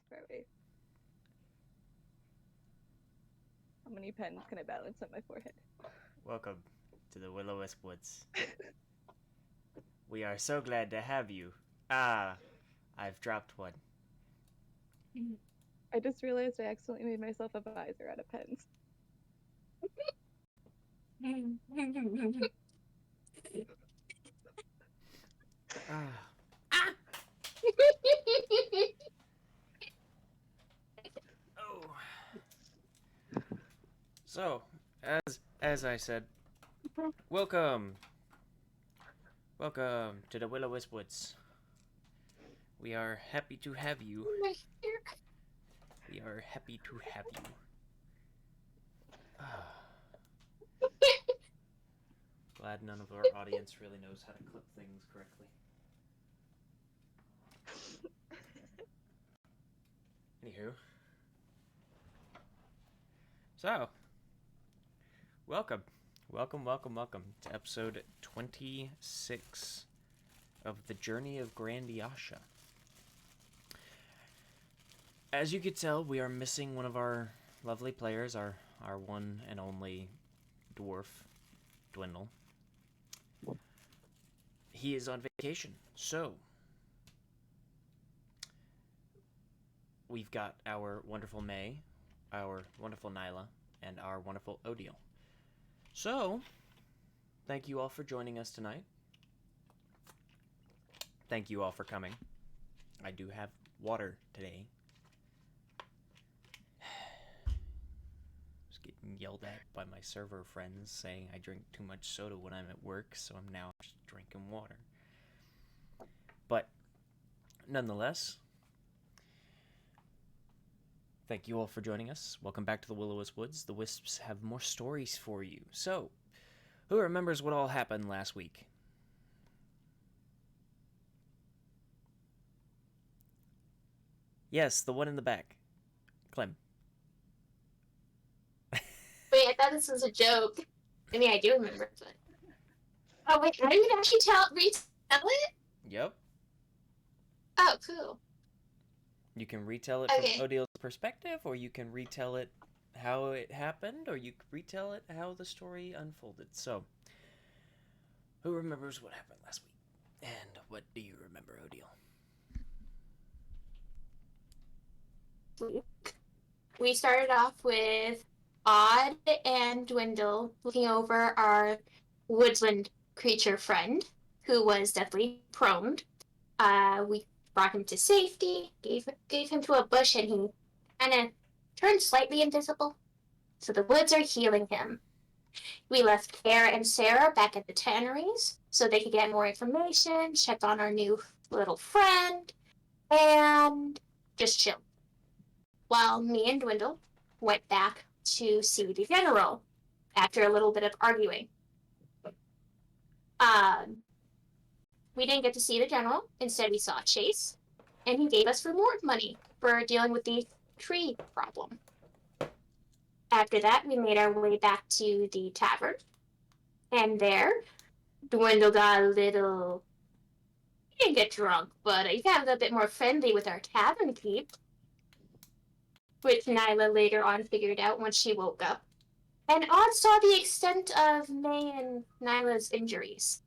far away. How many pens can I balance on my forehead? Welcome to the Will-O-Wisp Woods. We are so glad to have you. Ah, I've dropped one. I just realized I accidentally made myself a visor out of pens. Ah. Oh. So, as I said, welcome. Welcome to the Will-O-Wisp Woods. We are happy to have you. We are happy to have you. Ah. Glad none of our audience really knows how to clip things correctly. Anywho. So, welcome. Welcome to episode 26 of The Journey of Grandiasha. As you could tell, we are missing one of our lovely players, our one and only dwarf, Dwindle. He is on vacation, so we've got our wonderful May, our wonderful Nyla, and our wonderful Odile. So, thank you all for joining us tonight. Thank you all for coming. I do have water today. I was getting yelled at by my server friends saying I drink too much soda when I'm at work, so I'm now just drinking water. But, nonetheless, thank you all for joining us. Welcome back to the Will-O-Wisp Woods. The Wisps have more stories for you. So, who remembers what all happened last week? Yes, the one in the back. Clem. Wait, I thought this was a joke. I mean, I do remember, but... Oh, wait, can I even actually retell it? Yep. Oh, cool. You can retell it Okay. from Odile's perspective, or you can retell it how it happened, or you can retell it how the story unfolded. So, who remembers what happened last week? And what do you remember, Odile? We started off with Odd and Dwindle looking over our woodland creature friend, who was deathly prone. We brought him to safety, gave him to a bush, and he kind of turned slightly invisible. So the woods are healing him. We left Kara and Sarah back at the tanneries so they could get more information, check on our new little friend, and just chill. While me and Dwindle went back to see the general after a little bit of arguing. Um, we didn't get to see the general. Instead, we saw Chase, and he gave us reward money for dealing with the tree problem. After that, we made our way back to the tavern, and there, Dwindle got a little... He didn't get drunk, but he got a bit more friendly with our tavern keep, which Nyla later on figured out once she woke up. And Odd saw the extent of May and Nyla's injuries.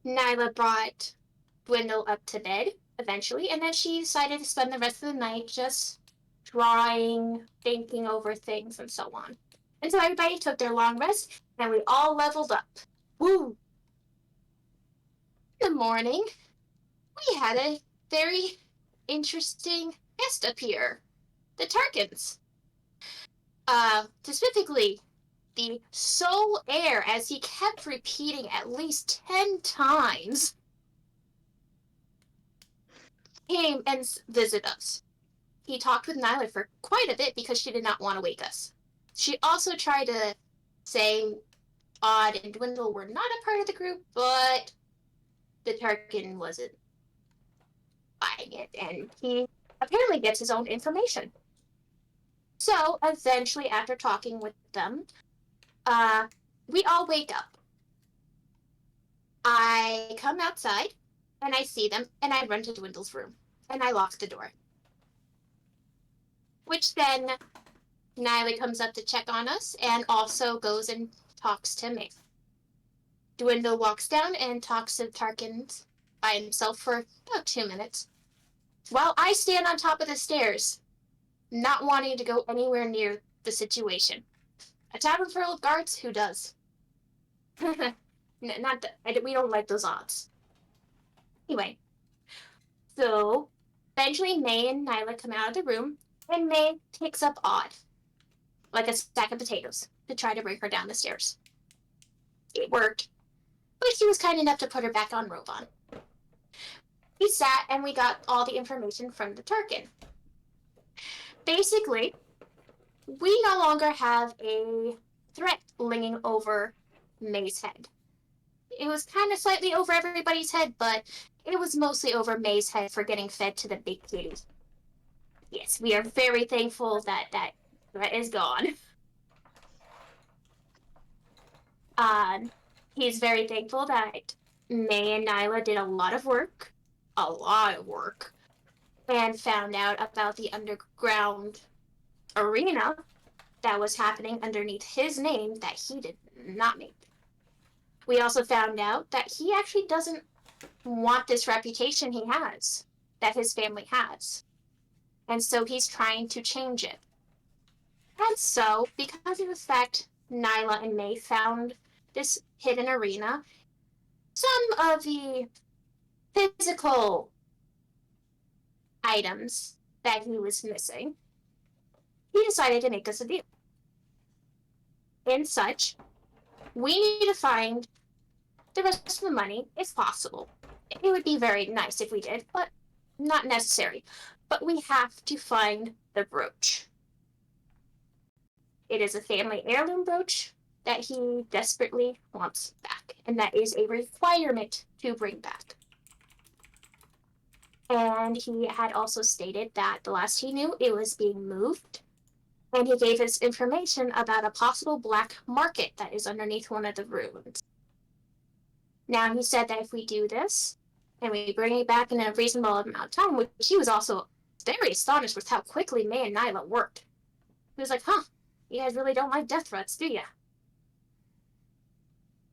Nyla brought Dwindle up to bed eventually, and then she decided to spend the rest of the night just drawing, thinking over things, and so on. And so everybody took their long rest, and we all leveled up. Woo! In the morning, we had a very interesting guest appear. The Tarkins. Specifically, the sole heir, as he kept repeating at least 10 times, came and visited us. He talked with Nyla for quite a bit because she did not want to wake us. She also tried to say Odd and Dwindle were not a part of the group, but the Tarkin wasn't buying it, and he apparently gets his own information. So, eventually, after talking with them, we all wake up. I come outside, and I see them, and I run to Dwindle's room. and I lock the door. Which then Nyla comes up to check on us and also goes and talks to me. Dwindle walks down and talks to Tarkin by himself for about 2 minutes, while I stand on top of the stairs, not wanting to go anywhere near the situation. A tavern full of guards? Who does? Not that we don't like those odds. Anyway, so eventually May and Nyla come out of the room, and May picks up Odd, like a sack of potatoes, to try to bring her down the stairs. It worked, but he was kind enough to put her back on Rovan. We sat and we got all the information from the Tarkin. Basically, we no longer have a threat looming over May's head. It was kind of slightly over everybody's head, but it was mostly over May's head for getting fed to the big kitty. Yes, we are very thankful that that threat is gone. He's very thankful that May and Nyla did a lot of work, and found out about the underground arena that was happening underneath his name that he did not make. We also found out that he actually doesn't want this reputation he has, that his family has. And so he's trying to change it. And so, because of the fact Nyla and May found this hidden arena, some of the physical items that he was missing, he decided to make us a deal. In such, we need to find the rest of the money if possible. It would be very nice if we did, but not necessary. But we have to find the brooch. It is a family heirloom brooch that he desperately wants back, and that is a requirement to bring back. And he had also stated that the last he knew, it was being moved, and he gave us information about a possible black market that is underneath one of the ruins. Now, he said that if we do this, and we bring it back in a reasonable amount of time, which he was also very astonished with how quickly May and Nyla worked. He was like, huh, you guys really don't like death threats, do ya?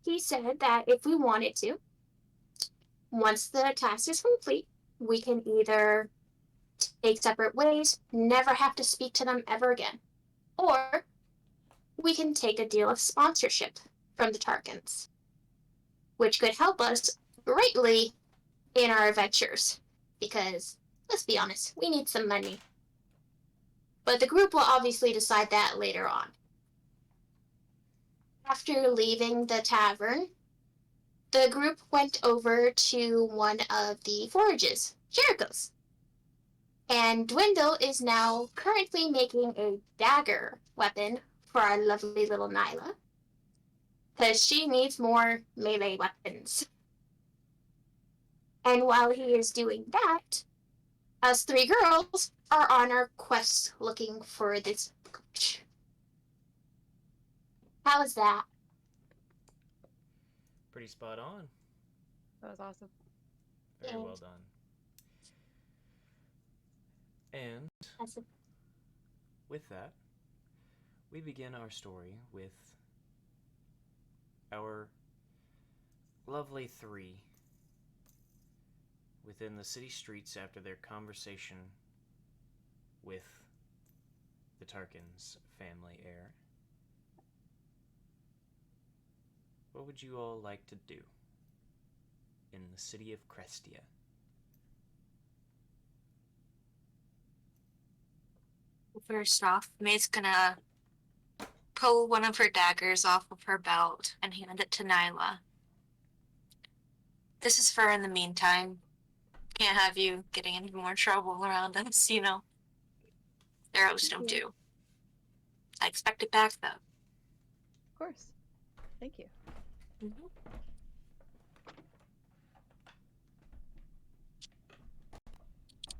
He said that if we wanted to, once the task is complete, we can either take separate ways, never have to speak to them ever again, or we can take a deal of sponsorship from the Tarkins, which could help us greatly in our adventures, because, let's be honest, we need some money. But the group will obviously decide that later on. After leaving the tavern, the group went over to one of the forages, Jericho's. And Dwindle is now currently making a dagger weapon for our lovely little Nyla, because she needs more melee weapons. And while he is doing that, us three girls are on our quest looking for this brooch. How is that? Pretty spot on. That was awesome. Very well done. And with that, we begin our story with our lovely three within the city streets after their conversation with the Tarkin's family heir. What would you all like to do in the city of Crestia? First off, May's gonna pull one of her daggers off of her belt and hand it to Nyla. This is for in the meantime. Can't have you getting into more trouble around us, you know. They're Ostum too. I expect it back though. Of course. Thank you. Mm-hmm.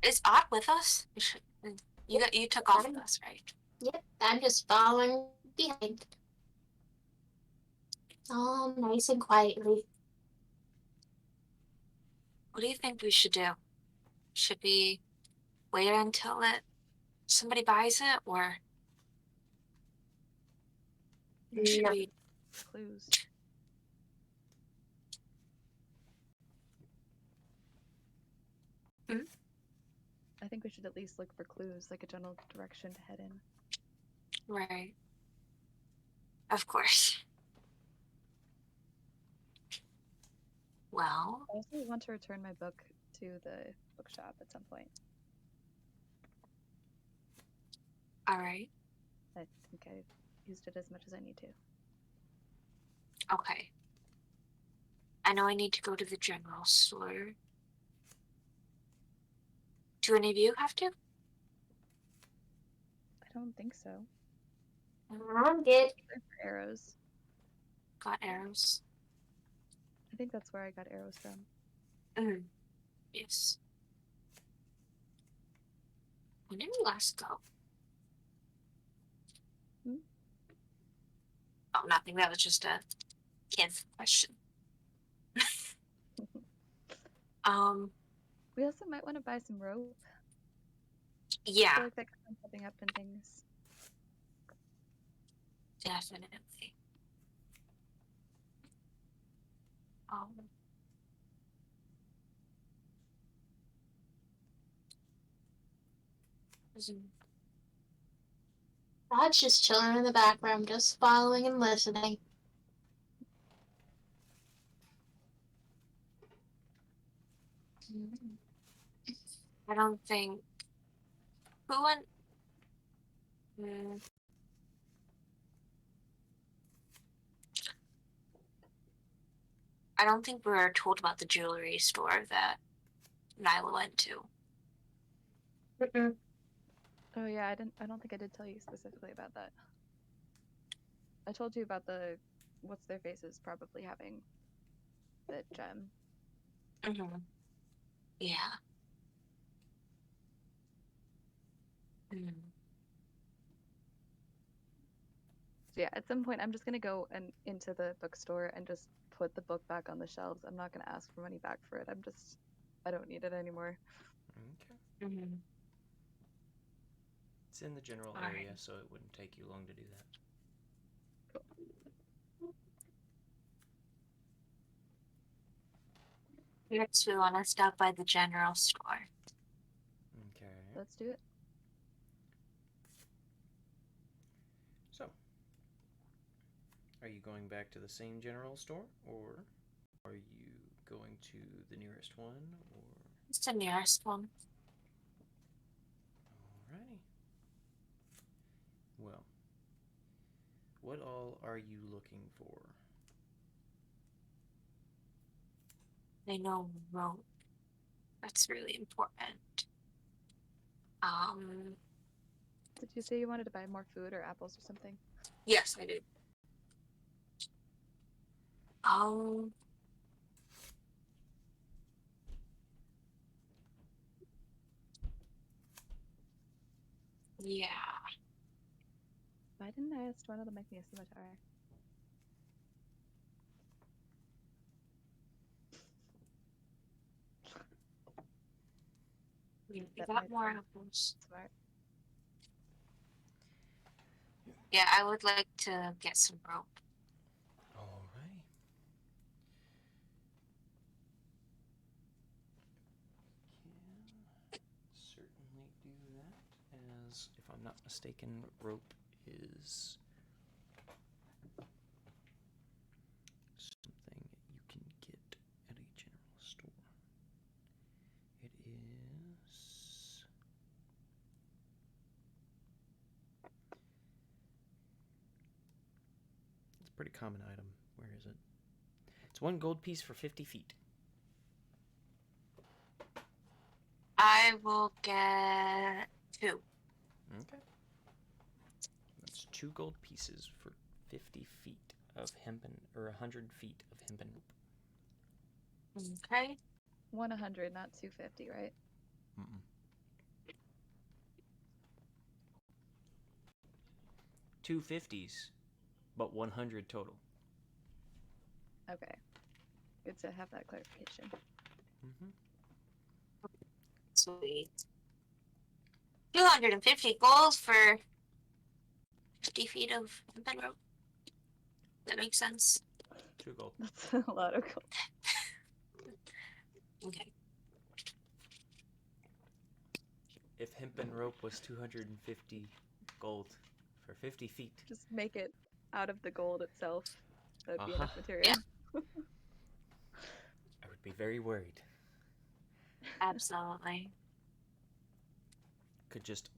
Is Odd with us? You took off with us, right? Yep, I'm just following behind. All nice and quietly. What do you think we should do? Should we wait until somebody buys it, or should No. we? Clues. Hmm? I think we should at least look for clues, like a general direction to head in. Right. Of course. Well, I also want to return my book to the bookshop at some point. all right. I think I've used it as much as I need to. Okay. I know I need to go to the general store. Do any of you have to? I don't think so. I'm good. They're for arrows. Got arrows. I think that's where I got arrows from. Mm. Yes. When did we last go? Hmm? Oh, nothing. That was just a kid's question. We also might want to buy some rope. I Yeah, feel like that could be popping up and things. definitely. Um, Rod's just chilling in the background, just following and listening. I don't think. Who went? I don't think we were told about the jewelry store that Nyla went to. Mm-mm. Oh yeah, I don't think I did tell you specifically about that. I told you about the what's their faces probably having the gem. Mm-hmm. Yeah. Mm. So yeah, at some point I'm just gonna go and into the bookstore and just put the book back on the shelves. I'm not gonna ask for money back for it. I don't need it anymore. Okay. Mm-hmm. It's in the general All area, right. so it wouldn't take you long to do that. Next, we want to stop by the general store. Okay. Let's do it. So, are you going back to the same general store, or are you going to the nearest one, or? It's the nearest one. Alrighty. Well, what all are you looking for? They know rope. That's really important. Did you say you wanted to buy more food or apples or something? Yes, I did. Yeah. Why didn't I ask Dwayne to make me a scimitar? We That got might more be apples. smart. Yeah, I would like to get some rope. Alrighty. Can certainly do that, as if I'm not mistaken, rope is something you can get at a general store. It is. It's a pretty common item. Where is it? It's 1 gold piece for 50 feet. I will get 2. Okay. That's 2 gold pieces for 50 feet of hempen, or 100 feet of hempen rope. Okay. 100, not 250, right? Mm-mm. 250s, but 100 total. Okay. Good to have that clarification. Mm-hmm. Sweet. 250 gold for 50 feet of hempen rope. That makes sense. 2 gold. That's a lot of gold. Okay. If hempen rope was 250 gold for 50 feet. Just make it out of the gold itself. That would be Uh-huh. enough material. Yeah. I would be very worried. Absolutely. Could just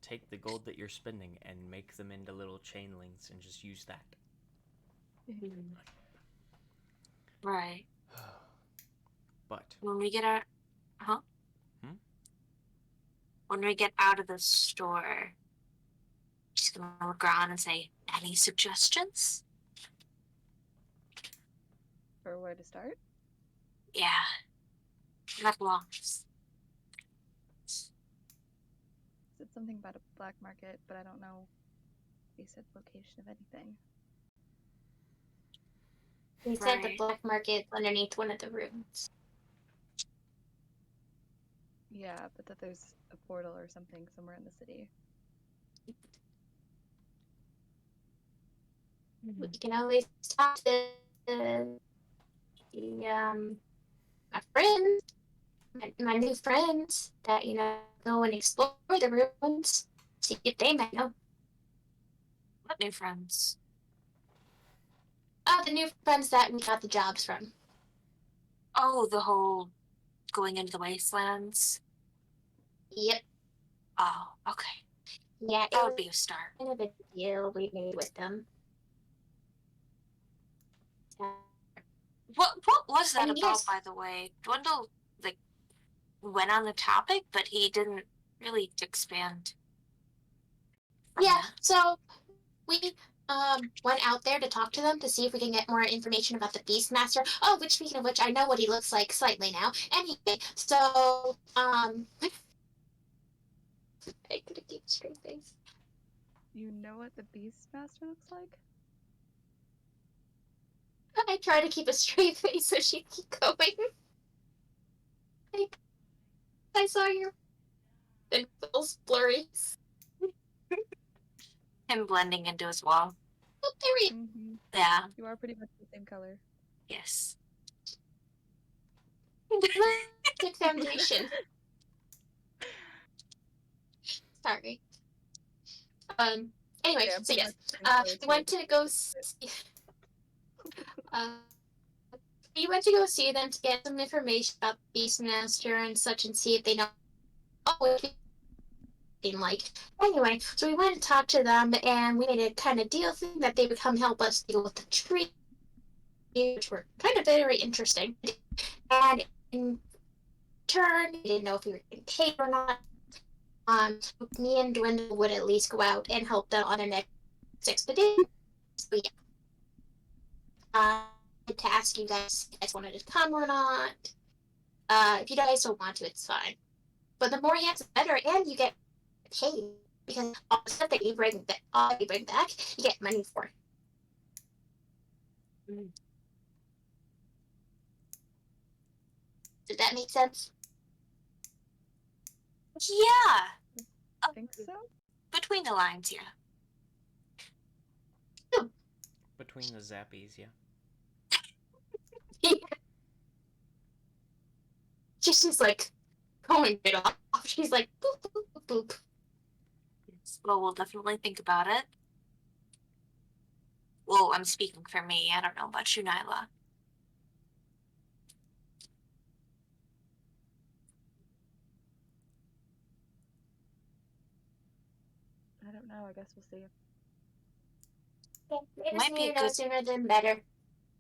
take the gold that you're spending and make them into little chain links and just use that. Right. But When we get out, when we get out of the store, just gonna look around and say, any suggestions? For where to start? Yeah. That belongs. Said something about a black market, but I don't know if he said location of anything. He said the Right. black market underneath one of the rooms. Yeah, but that there's a portal or something somewhere in the city. We can always talk to my friends, my new friends that go and explore the ruins, see if they might know. What new friends? The new friends that we got the jobs from. Oh, the whole going into the wastelands. Yep. Oh, okay. Yeah, That would be a start. kind of a deal we made with them. What was that And about, yes. by the way? Dwindle went on the topic, but he didn't really expand. Yeah, so we went out there to talk to them to see if we can get more information about the Beastmaster. Oh, which speaking of which, I know what he looks like slightly now. Anyway, so I could keep a straight face. You know what the Beastmaster looks like? I try to keep a straight face so she keep going. I saw your Phil's blurry. Him blending into his wall. Oh, there he is. Mm-hmm. Yeah. You are pretty much the same color. Yes. Good foundation. Sorry. Anyway, Yeah, I'm so pretty yes, much the same color we too, went but- to go see. We went to go see them to get some information about Beastmaster and such, and see if they know what it's like. Anyway, so we went and talked to them, and we made a kind of deal thing that they would come help us deal with the tree, which were kind of very interesting. And in turn, we didn't know if we were getting paid or not. Me and Dwindle would at least go out and help them on the next expedition. So yeah. To ask you guys if you guys wanted to come or not. If you guys don't want to, it's fine. But the more hands, the better, and you get paid because all the stuff that you bring back, you get money for. Mm. Does that make sense? Yeah. I think so. Between the lines, yeah. between the zappies, yeah. She's like going it off. She's like boop boop boop boop. Yes. Well, we'll definitely think about it. Well, I'm speaking for me. I don't know about you, Nyla. I don't know. I guess we'll see. They just Might be need a to know good- sooner than better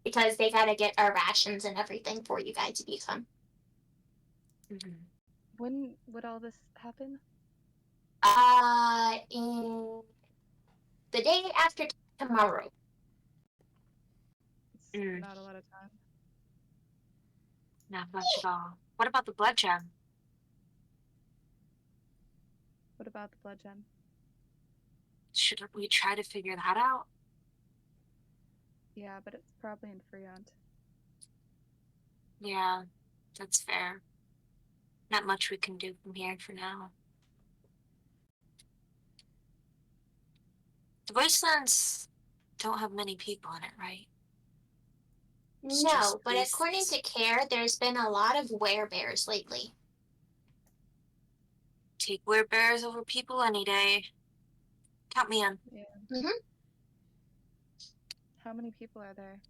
because they gotta get our rations and everything for you guys to become. Mm-hmm. When would all this happen? In the day after tomorrow. It's Mm. not a lot of time. Not much at all. What about the blood gem? What about the blood gem? Should we try to figure that out? Yeah, but it's probably in Freon. Yeah, that's fair. Not much we can do from here for now. The wastelands don't have many people in it, right? It's No, just but according beasts. to Care, there's been a lot of werebears lately. Take werebears over people any day. Count me in. Yeah. Mhm. How many people are there?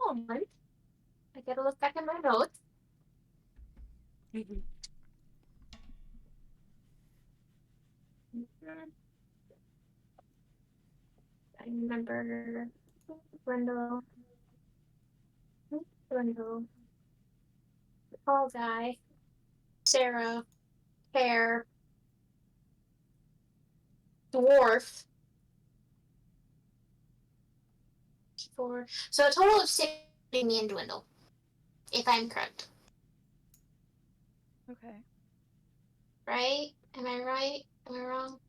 Moment. I gotta look back at my notes. Mm-hmm. I remember Gwendol, the tall guy, Sarah, Pear, Dwarf. 4. So a total of 6, me and Dwindle, if I'm correct. Okay. Right? Am I right? Am I wrong?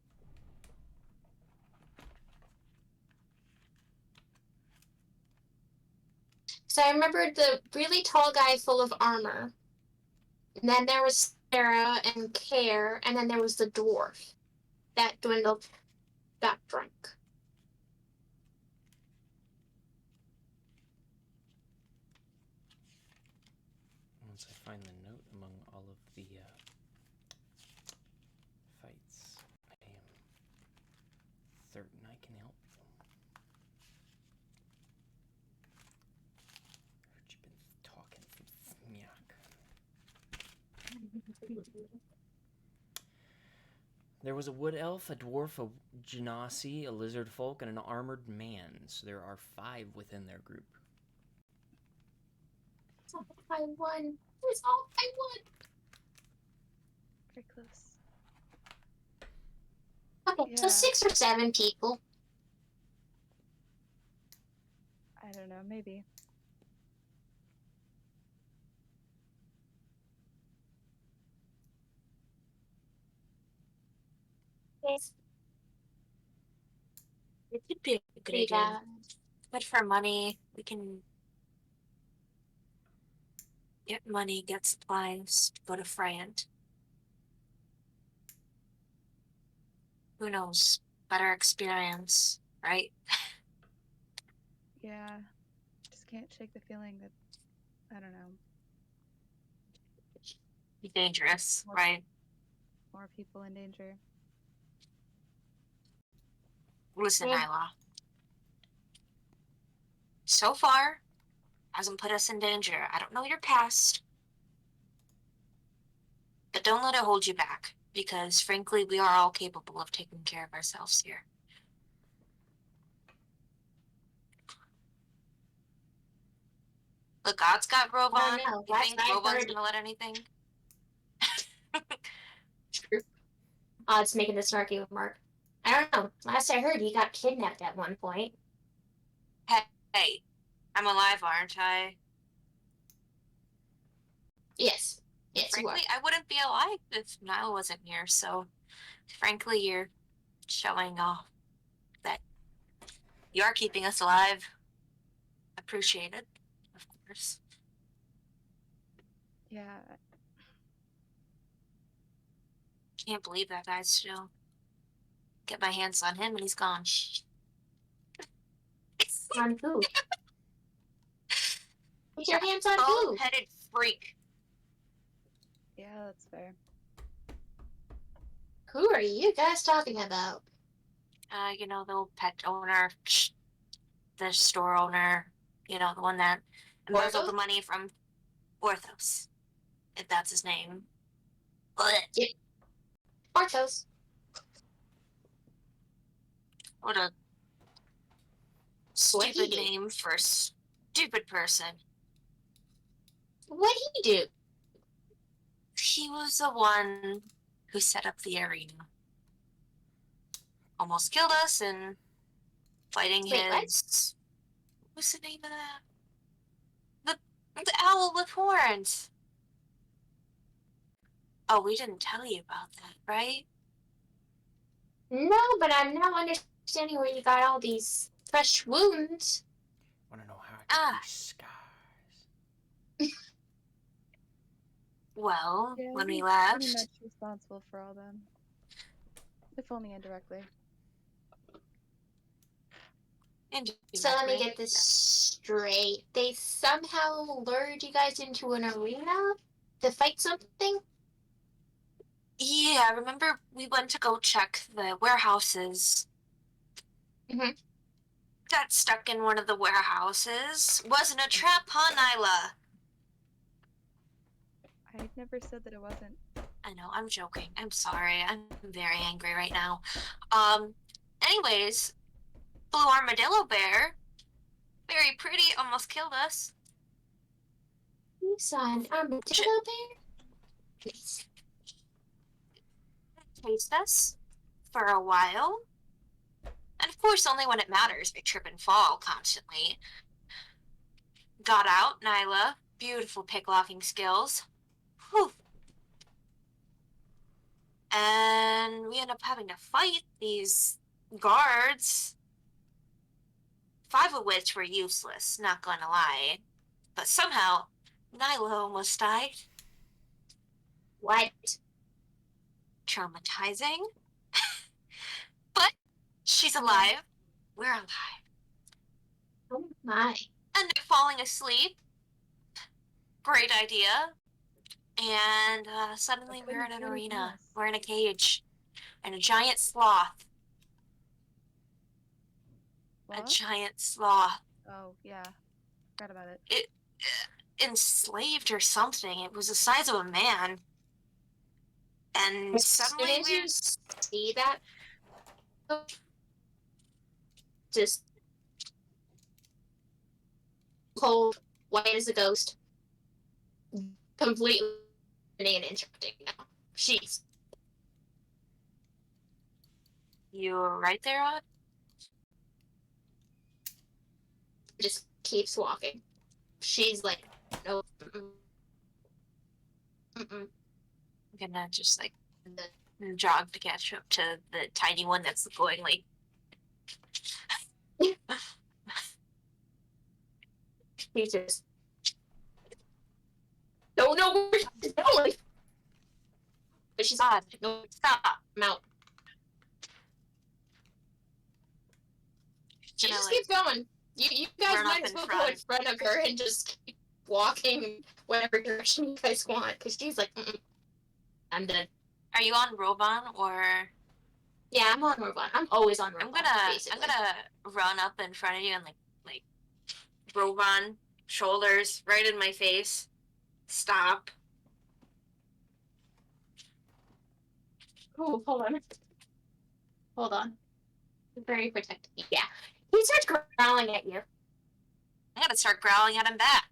So I remembered the really tall guy full of armor. And then there was Sarah and Care, and then there was the dwarf that Dwindle got drunk. Once I find the note among all of the fights, I am certain I can help. Heard you been talking some smack. There was a wood elf, a dwarf, a genasi, a lizard folk, and an armored man. So there are 5 within their group. It's all I won. It's all I won. Very close. Okay, so Yeah. 6 or 7 people. I don't know, maybe. Yes. It could be a good Pretty idea. bad. But for money, we can get money, get supplies, go to Friant. Who knows? Better experience, right? Yeah. Just can't shake the feeling that, I don't know, Be dangerous, More- right? more people in danger. Listen, Yeah. Nyla. So far, hasn't put us in danger. I don't know your past, but don't let it hold you back, because frankly, we are all capable of taking care of ourselves here. Look, God's got Grove I on. don't know. You Last think I Grove heard, gonna let anything? it's making the snarky remark. I don't know. Last I heard, he got kidnapped at one point. Hey, I'm alive, aren't I? Yes. Yes, you are. Frankly, I wouldn't be alive if Nyla wasn't here, so frankly, you're showing off that you are keeping us alive. Appreciated, of course. Yeah. Can't believe that guy's still. Get my hands on him and he's gone. On who? Put your hands on who? Bald-headed freak. Yeah, that's fair. Who are you guys talking about? You know, the old pet owner, the store owner, you know, the one that embezzled the Orthos? money from Orthos, if that's his name. Blech. Orthos. What a What'd he stupid do? name for a stupid person. What'd he do? He was the one who set up the arena. Almost killed us and fighting Wait, what? his... What's the name of that? The owl with horns. Oh, we didn't tell you about that, right? No, but I'm now understanding where you got all these fresh wounds. Wanna know how I got these scars? Well, Yeah, when we he's left, pretty much responsible for all them. If only indirectly. So let me indirectly. get this straight. They somehow lured you guys into an arena to fight something? Yeah, remember we went to go check the warehouses. Mhm. Got stuck in one of the warehouses. Wasn't a trap, huh, Nyla? I never said that it wasn't. I know, I'm joking. I'm sorry. I'm very angry right now. Anyways, blue armadillo bear. Very pretty, almost killed us. You saw an armadillo bear? Nice. Chased us for a while. And of course, only when it matters, we trip and fall constantly. Got out, Nyla. Beautiful picklocking skills. Whew. And we end up having to fight these guards. 5 of which were useless, not gonna lie. But somehow, Nyla almost died. What? Traumatizing. But she's alive. We're alive. Oh my. And falling asleep. Great idea. And suddenly we're in an arena. We're in a cage. And a giant sloth. A What? giant sloth. Oh, yeah. Forgot about it. It enslaved or something. It was the size of a man. And As suddenly soon as you see that, just cold, white as a ghost, completely and interrupting now. She's You were right there, Odd? just keeps walking. She's like, nope. Mm-mm. I'm gonna just like jog to catch up to the tiny one that's going like. She just don't know where she's going. But she's Odd. no, stop. I'm out. She Gonna, just like, keeps going. You guys run might up as in well front. go in front of her and just keep walking whatever direction you guys want, because she's like, I'm done. Are you on Robon or? Yeah, I'm on Robot. I'm always on Robot. I'm gonna run up in front of you and like Robon shoulders right in my face. Stop. Oh, hold on. Hold on. Very protective. Yeah. He starts growling at you. I'm gonna start growling at him back.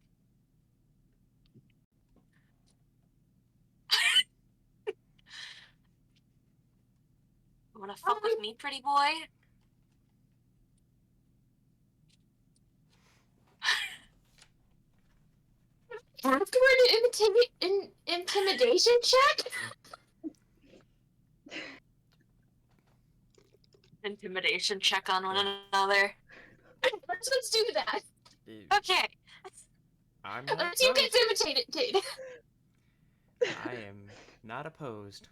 You wanna fuck with me, pretty boy? Afterward, intimidation check? Intimidation check on one another. Let's do that. Okay. I'm not Let's see who opposed. gets imitated. I am not opposed.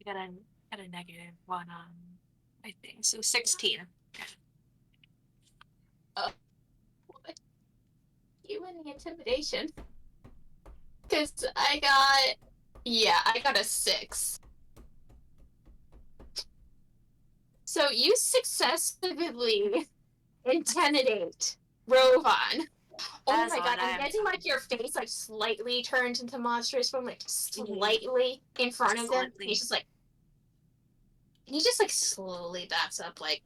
I got a negative one on I think so 16. You and the intimidation. Because I got a 6. So you successfully intimidate Rovan. Oh That's my god, what I'm I'm getting like your face like slightly turned into monstrous form, like slightly in front of them. Slightly. He's just like he just like slowly backs up like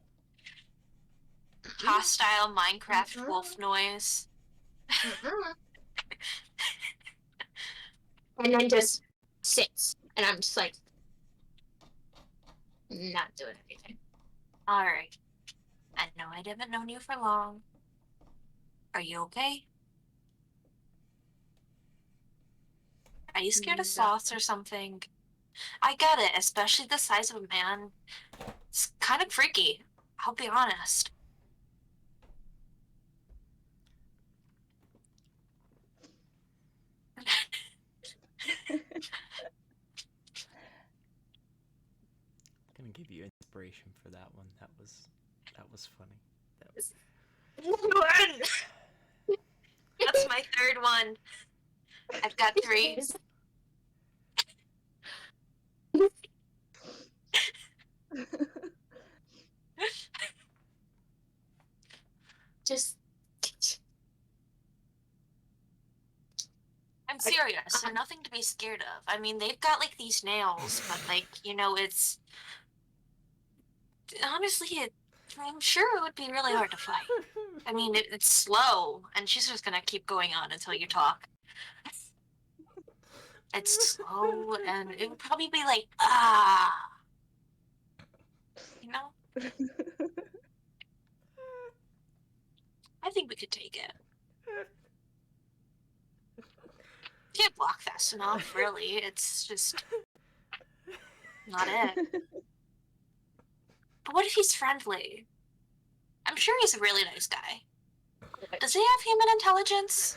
Hostile Minecraft wolf noise. and then just sits. And I'm just like not doing anything. Alright. I know I haven't known you for long. Are you okay? Are you scared of sloths or something? I get it, especially the size of a man. It's kind of freaky. I'll be honest. motivation for that one. That was funny. That's my third one. I've got 3. Just I'm serious. They're nothing to be scared of. I mean, they've got like these nails, but like, it's honestly, I'm sure it would be really hard to fight. I mean, it's slow, and she's just gonna keep going on until you talk. It's slow, and it would probably be like, you know? I think we could take it. Can't block fast enough, really. It's just not it. But what if he's friendly? I'm sure he's a really nice guy. Does he have human intelligence?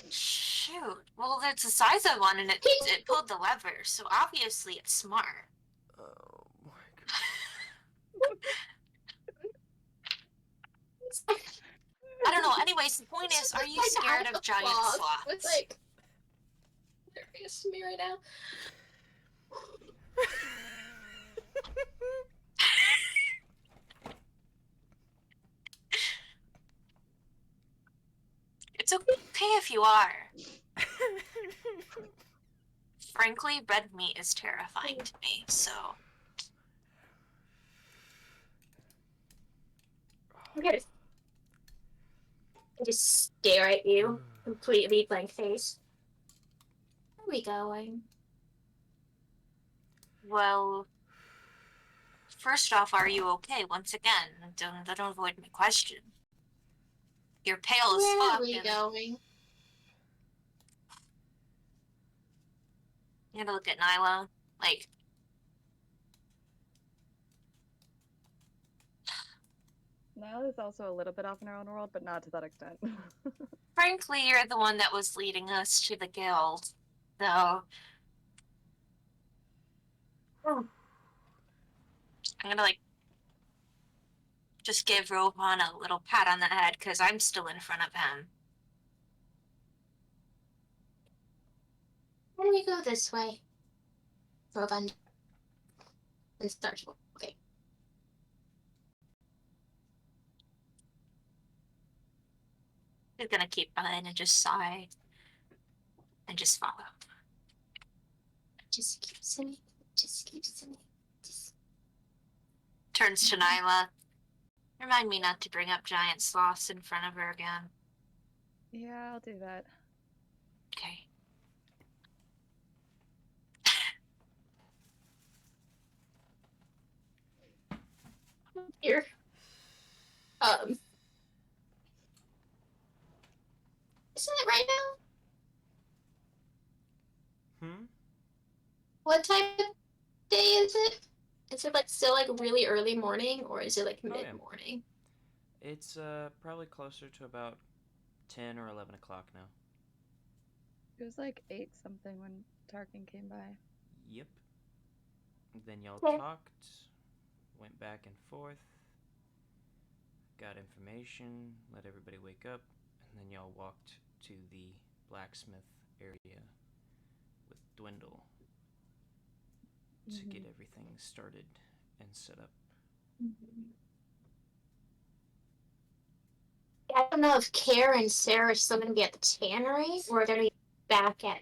Shoot. Well, it's the size of one, and it pulled the lever, so obviously it's smart. Oh my god. I don't know. Anyways, the point is, are you scared of giant sloths? It's like hilarious to me right now. It's okay if you are. Frankly, red meat is terrifying to me, so... Okay. I just stare at you, completely blank face. Where are we going? Well... First off, are you okay? Once again, don't avoid my question. You're pale as fuck. Where are we going? You gotta look at Nyla. Like... Nyla's also a little bit off in her own world, but not to that extent. Frankly, you're the one that was leading us to the guild. So... I'm gonna, like... just give Rohan a little pat on the head, because I'm still in front of him. Why don't we go this way? Rovan. And start. Okay. He's gonna keep behind and just sigh. And just follow. Just keep singing. Just keep singing. Just... Turns to Nyla. Remind me not to bring up giant sloths in front of her again. Yeah, I'll do that. Okay. Here. Isn't it right now? What time of day is it? Is it like still like really early morning, or is it like mid-morning? It's probably closer to about 10 or 11 o'clock now. It was like 8 something when Tarkin came by. Yep. Then y'all Okay. talked, went back and forth, got information, let everybody wake up, and then y'all walked to the blacksmith area with Dwindle to get everything started and set up. I don't know if Kara and Sarah are still going to be at the tannery, or they're going to be back at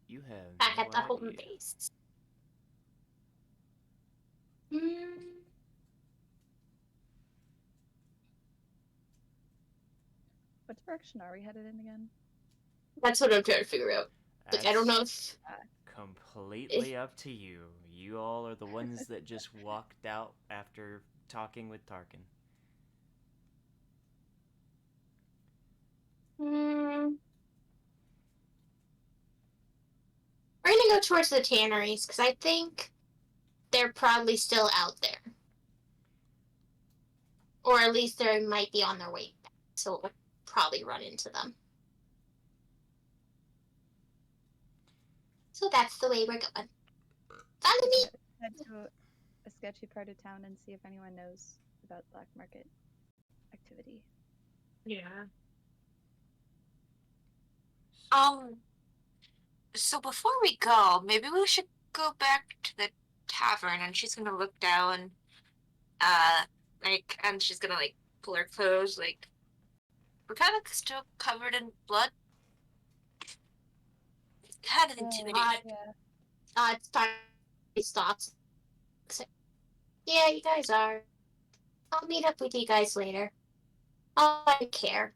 You have back no at the home idea. base. What direction are we headed in again? That's what I'm trying to figure out. Like, I don't know if... Completely up to you. You all are the ones that just walked out after talking with Tarkin. We're gonna go towards the tanneries, because I think they're probably still out there. Or at least they might be on their way back, so we'll probably run into them. So that's the way we're going. Follow me. Head to a sketchy part of town and see if anyone knows about black market activity. Yeah. So before we go, maybe we should go back to the tavern, and she's gonna look down, and she's gonna like pull her clothes, like we're kind of still covered in blood. Kind of intimidated. Yeah. It's time he stops. Yeah, you guys are. I'll meet up with you guys later. I don't care.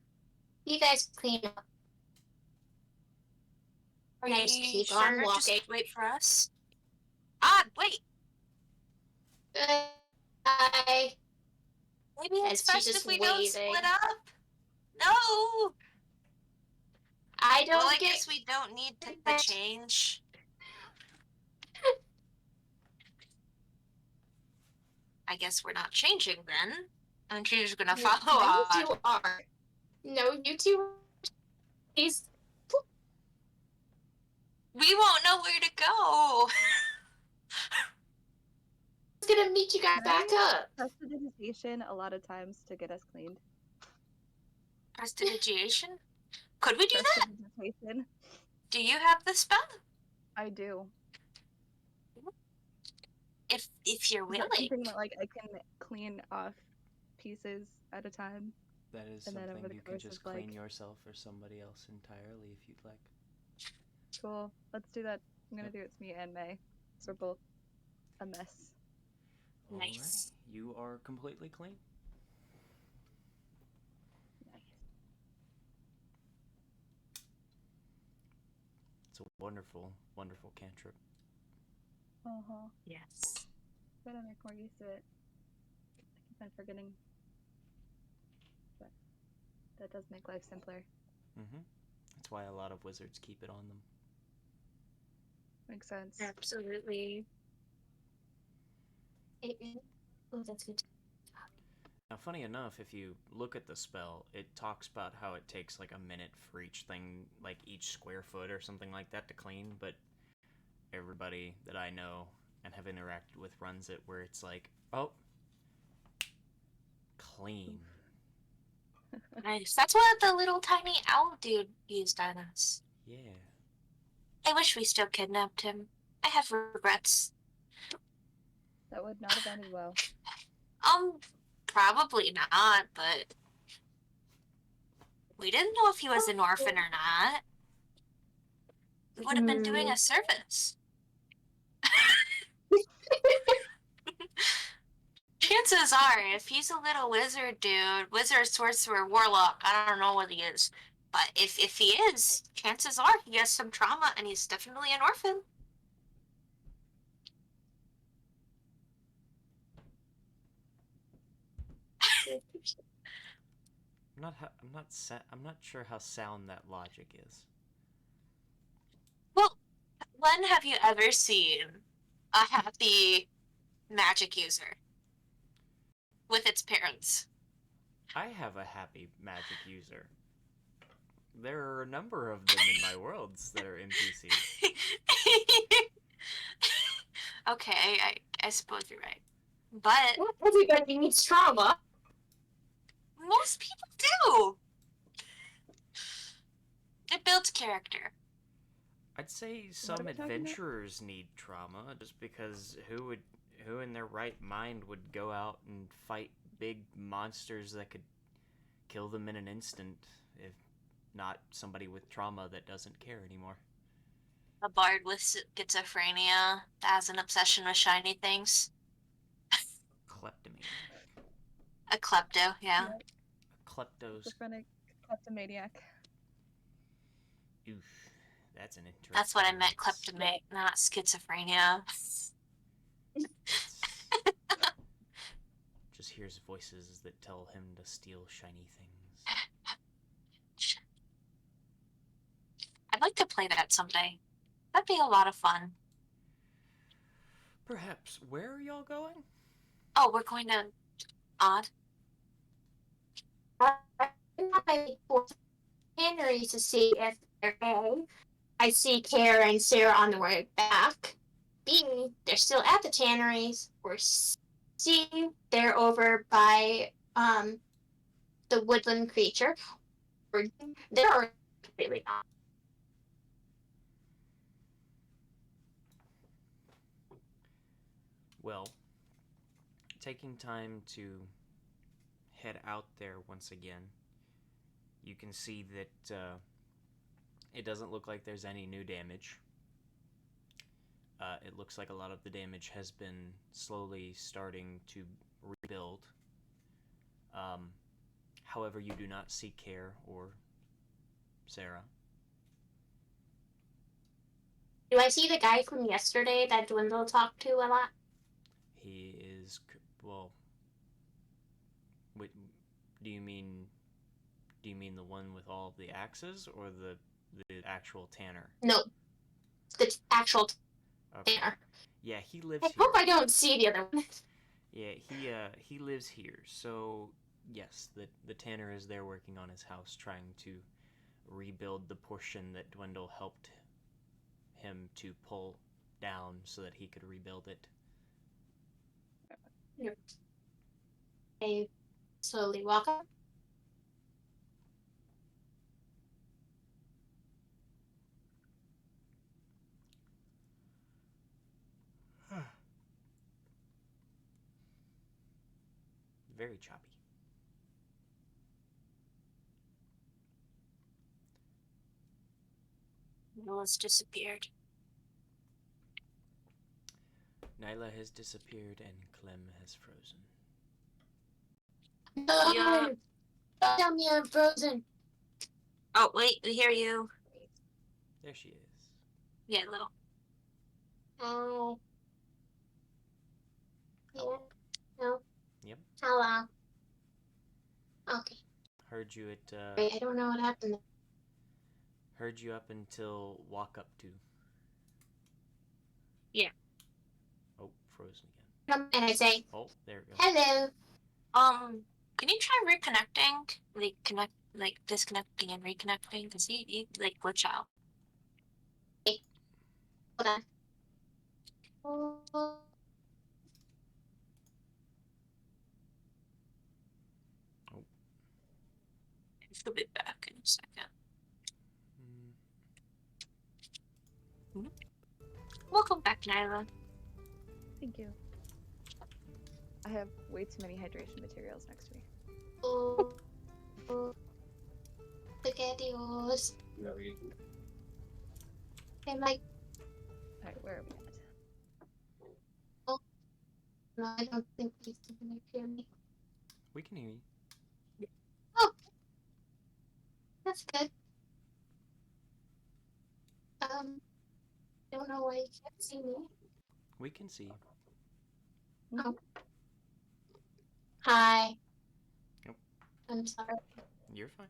You guys clean up. Are You guys you keep sure? on walking. Just wait for us. Wait. Bye. Maybe it's As she's best if just we don't waving. split up. No. I don't Well, I get. guess we don't need to change. I guess we're not changing then. And she's just gonna follow No, Odd. you two are. No, you two. He's. We won't know where to go. He's gonna meet you guys back up. Prestidigitation a lot of times to get us cleaned. Prestidigitation? Could we do that? Prestidigitation. Do you have the spell? I do. If you're Is willing. that something that, like, I can clean off pieces at a time? That is And then something over the you can course just of, like- clean yourself or somebody else entirely if you'd like. Cool. Let's do that. I'm gonna do it to me and May. So we're both a mess. Nice. Alright, you are completely clean. Nice. It's a wonderful, wonderful cantrip. Uh-huh. Yes. Gotta make more use of it. I keep on forgetting. But that does make life simpler. Mm-hmm. That's why a lot of wizards keep it on them. Makes sense. Absolutely. Oh, that's good. Now, funny enough, if you look at the spell, it talks about how it takes like a minute for each thing, like each square foot or something like that to clean, but everybody that I know and have interacted with runs it where it's like, oh, clean. Nice. That's what the little tiny owl dude used on us. Yeah. I wish we still kidnapped him. I have regrets. That would not have ended well. Probably not, but we didn't know if he was an orphan or not. We would have been doing a service. Chances are, if he's a little wizard dude, wizard, sorcerer, warlock, I don't know what he is, but if he is, chances are he has some trauma and he's definitely an orphan. I'm not sure how sound that logic is. Well, when have you ever seen a happy magic user with its parents? I have a happy magic user. There are a number of them in my worlds that are NPCs. Okay, I suppose you're right. But Everybody needs trauma. most people do. It builds character. I'd say What some are we talking about? adventurers need trauma, just because who in their right mind would go out and fight big monsters that could kill them in an instant, if not somebody with trauma that doesn't care anymore. A bard with schizophrenia that has an obsession with shiny things. Kleptomaniac. A klepto, yeah. A klepto's. Schizophrenic kleptomaniac. Oof. That's an interesting. That's what I meant, mix. kleptomaniac, not schizophrenia. Just hears voices that tell him to steal shiny things. I'd like to play that someday. That'd be a lot of fun. Perhaps. Where are y'all going? Oh, we're going to Odd. I Henry to see if they're okay. I see Kara and Sarah on the way back. B, they're still at the tanneries, or C, they're over by the woodland creature, or D, they're already completely gone. Well, taking time to head out there once again, you can see that it doesn't look like there's any new damage. It looks like a lot of the damage has been slowly starting to rebuild. However, you do not see Care or Sarah. Do I see the guy from yesterday that Dwindle talked to a lot? He is, well, wait, do you mean the one with all the axes, or the actual tanner? No, the actual Okay. tanner. Yeah, he lives I here. hope I don't see the other one. Yeah, he lives here. So yes, the tanner is there working on his house, trying to rebuild the portion that Dwindle helped him to pull down so that he could rebuild it. I slowly walk up. Very choppy. Noah's disappeared. Nyla has disappeared and Clem has frozen. No! Yeah. Don't tell me I'm frozen. Oh, wait, we hear you. There she is. Yeah, little. Oh. Hello. Yeah. No. Yep. Hello. Okay. Heard you at Wait, I don't know what happened. heard you up until walk up to. Yeah. Oh, frozen again. And I say, Oh, there it goes. hello. Can you try reconnecting? Like disconnecting and reconnecting? Because he like glitch out. Hold on. Oh. He'll be back in a second. Welcome back, Nyla. Thank you. I have way too many hydration materials next to me. Oh. Spaghettios. I'm like, Alright, where are we at? no, I don't think he's gonna hear me. We can hear you. Oh, that's good. Don't know why you can't see me. We can see you. Oh. Hi. Yep. I'm sorry. You're fine.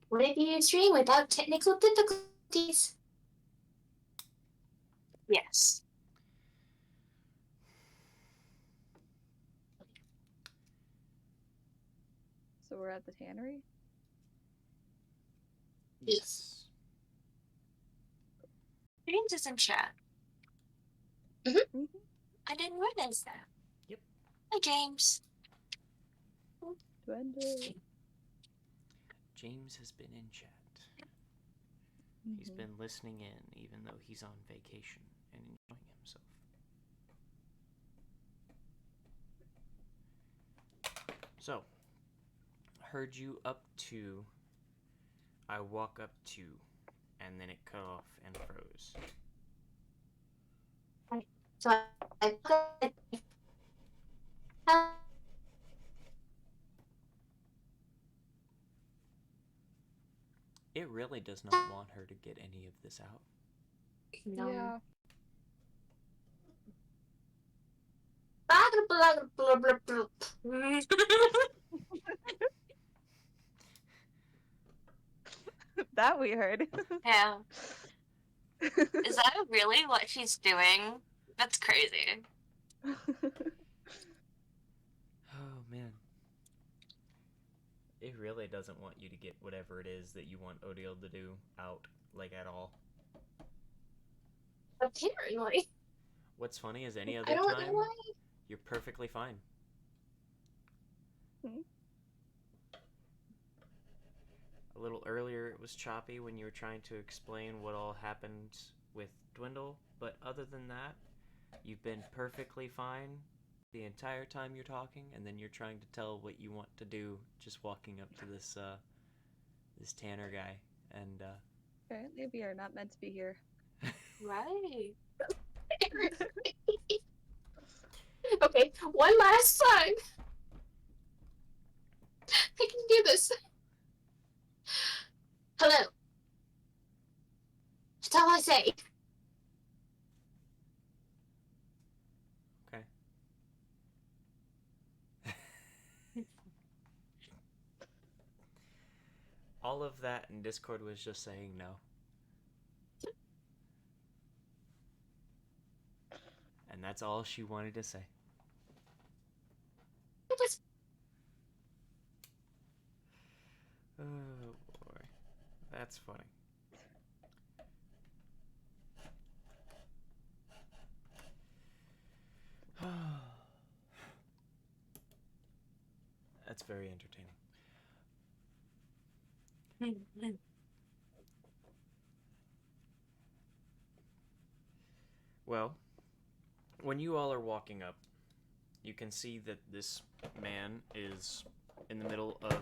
What if you stream without technical difficulties? Yes. So we're at the tannery? Yes. James is in chat. Mm-hmm. I didn't realize that. Yep. Hi, James. Dwindle. James has been in chat. He's been listening in even though he's on vacation and enjoying himself. So, heard you up to, I walk up to, and then it cut off and froze. So I It really does not want her to get any of this out. No. Yeah. That we heard. Yeah. Is that really what she's doing? That's crazy. Oh man. It really doesn't want you to get whatever it is that you want Odile to do out, like, at all. Apparently. What's funny is any I other don't know time, why. you're perfectly fine. A little earlier it was choppy when you were trying to explain what all happened with Dwindle, but other than that, you've been perfectly fine the entire time you're talking, and then you're trying to tell what you want to do just walking up to this Tanner guy, and Apparently we are not meant to be here. Right. Okay, one last time. I can do this. Hello. That's all I say. Okay. All of that in Discord was just saying no. And that's all she wanted to say. Oh boy. That's funny. That's very entertaining. Well, when you all are walking up, you can see that this man is in the middle of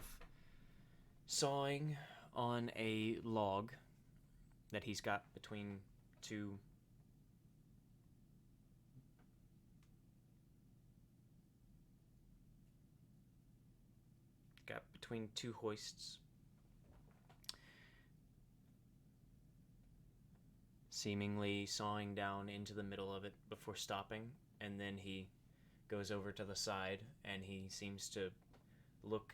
sawing on a log that he's got between two hoists. Seemingly sawing down into the middle of it before stopping, and then he goes over to the side and he seems to look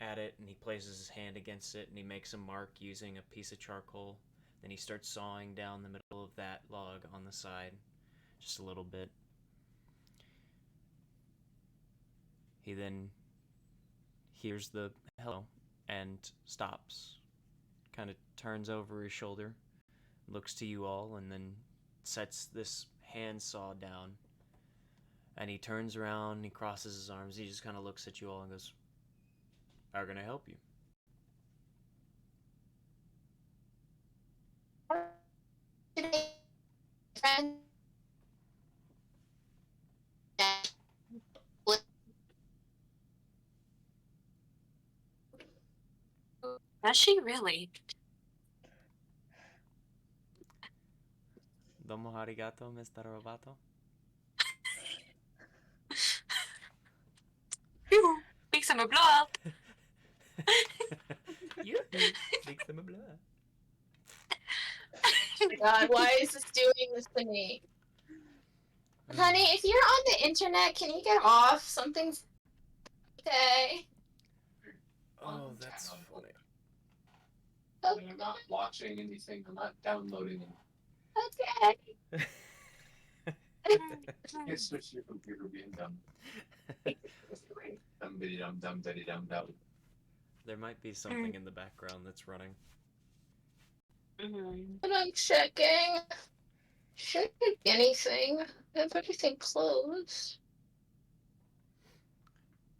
at it, and he places his hand against it and he makes a mark using a piece of charcoal. Then he starts sawing down the middle of that log on the side just a little bit. He then hears the hello and stops, kind of turns over his shoulder, looks to you all, and then sets this handsaw down. And he turns around, he crosses his arms, he just kind of looks at you all and goes, "How can I help you?" Friend. Does she really? Domo arigato, Mr. Robato. Juhu, liksom och blå. Liksom och blå. Oh my god, why is this doing this to me? Honey, if you're on the internet, can you get off? Something's okay. Oh, that's funny. Okay. I'm not watching anything. I'm not downloading anything. Okay. It's just your computer being dumb. Dum-diddy-dum-dum-diddy-dum-dum. There might be something in the background that's running. But I'm checking. Shouldn't be anything. I have everything closed.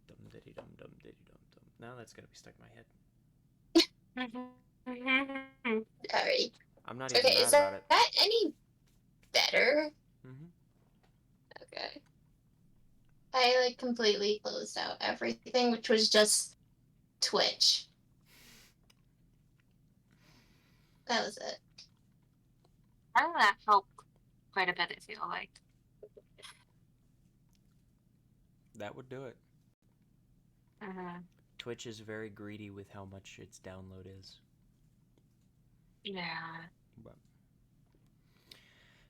Dum-diddy-dum-dum-diddy-dum-dum. Now that's gonna be stuck in my head. Sorry. I'm not even Okay, mad is about it. that any better? Mm-hmm. Okay. I like completely closed out everything, which was just Twitch. That was it. I think that helped quite a bit, I feel like. That would do it. Twitch is very greedy with how much its download is. Yeah. But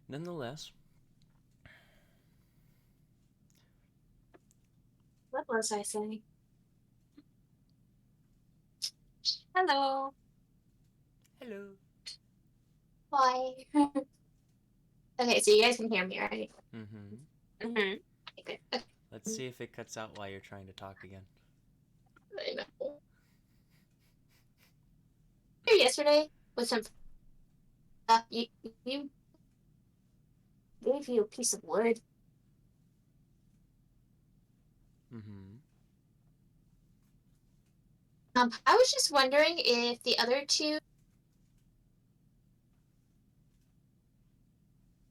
nonetheless, What was I saying? Hello. hello. Why? Okay, so you guys can hear me, right? Mm-hmm. Okay, good. Let's see if it cuts out while you're trying to talk again. I know. here yesterday with some stuff. You gave you a piece of wood. Mm-hmm. I was just wondering if the other two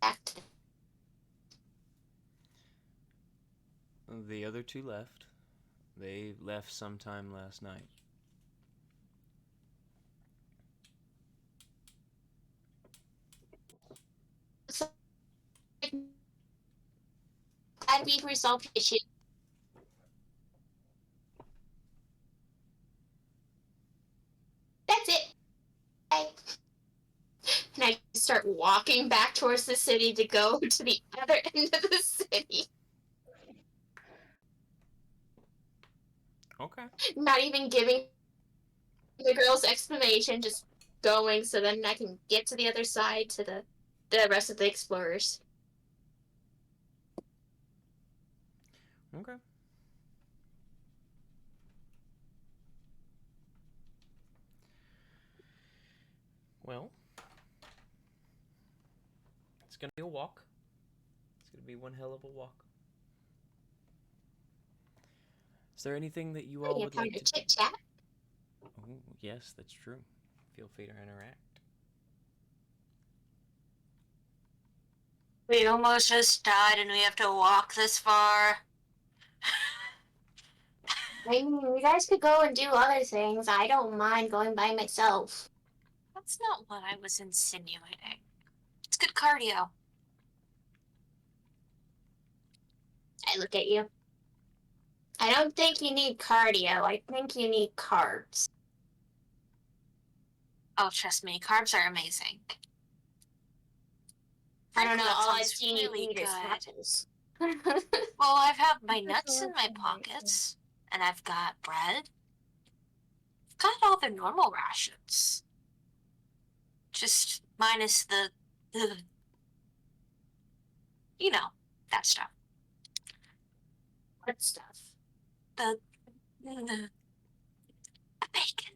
act. The other two left. They left sometime last night. So, glad we've resolved the issue. That's it. And I start walking back towards the city to go to the other end of the city. Okay. Not even giving the girl's explanation, just going so then I can get to the other side to the rest of the explorers. Okay. Well, it's gonna be a walk. It's gonna be one hell of a walk. Is there anything that you all would like to chit chat. Oh, yes, that's true. Feel free to interact. We almost just died and we have to walk this far. I mean, you guys could go and do other things. I don't mind going by myself. That's not what I was insinuating. It's good cardio. I look at you. I don't think you need cardio. I think you need carbs. Oh, trust me, carbs are amazing. I don't know. That All I've sounds seen really you eat is good. apples. Well, I've had my That's nuts in all my right. pockets, and I've got bread. I've got all the normal rations. Just minus the you know, that stuff. What stuff? The bacon.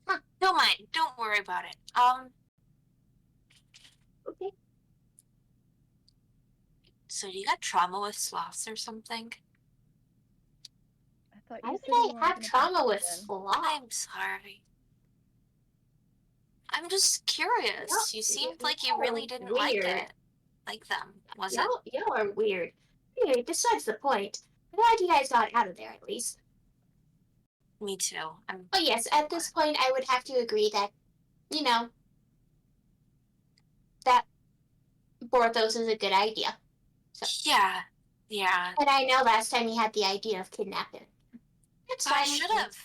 Huh. Don't mind. Don't worry about it. Okay. So do you got trauma with sloths or something? I thought Why you would said you I weren't have gonna trauma bite with again. sloth? I'm sorry. I'm just curious. You seemed like you really didn't like it. Like them, was it? Y'all are weird. Anyway, besides the point, I'm glad you guys got out of there at least. Me too. But yes, at this point, I would have to agree that, you know, that Borthos is a good idea. So. Yeah. And I know last time you had the idea of kidnapping. That's But I fine. should have.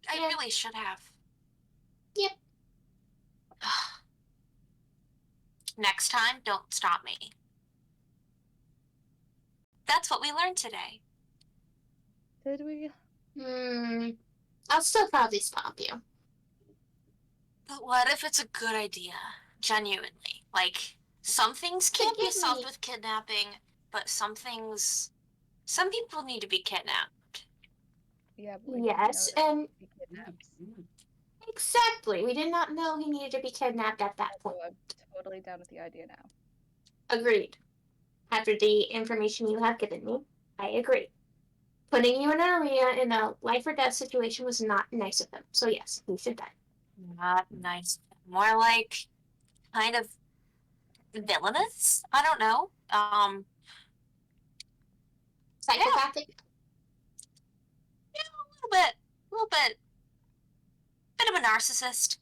I Yeah. really should have. Yep. Next time, don't stop me. That's what we learned today. Did we? I'll still probably stop you. But what if it's a good idea? Genuinely. Like, some things can't be solved with kidnapping, but some people need to be kidnapped. Yeah, but we yes, didn't know and that he kidnaps. exactly. We did not know he needed to be kidnapped at that point. So I'm totally down with the idea now. Agreed. After the information you have given me, I agree. Putting you in an arena in a life or death situation was not nice of him. So yes, he should die. Not nice. More like kind of villainous? I don't know. Psychopathic? Yeah, a little bit. Bit of a narcissist.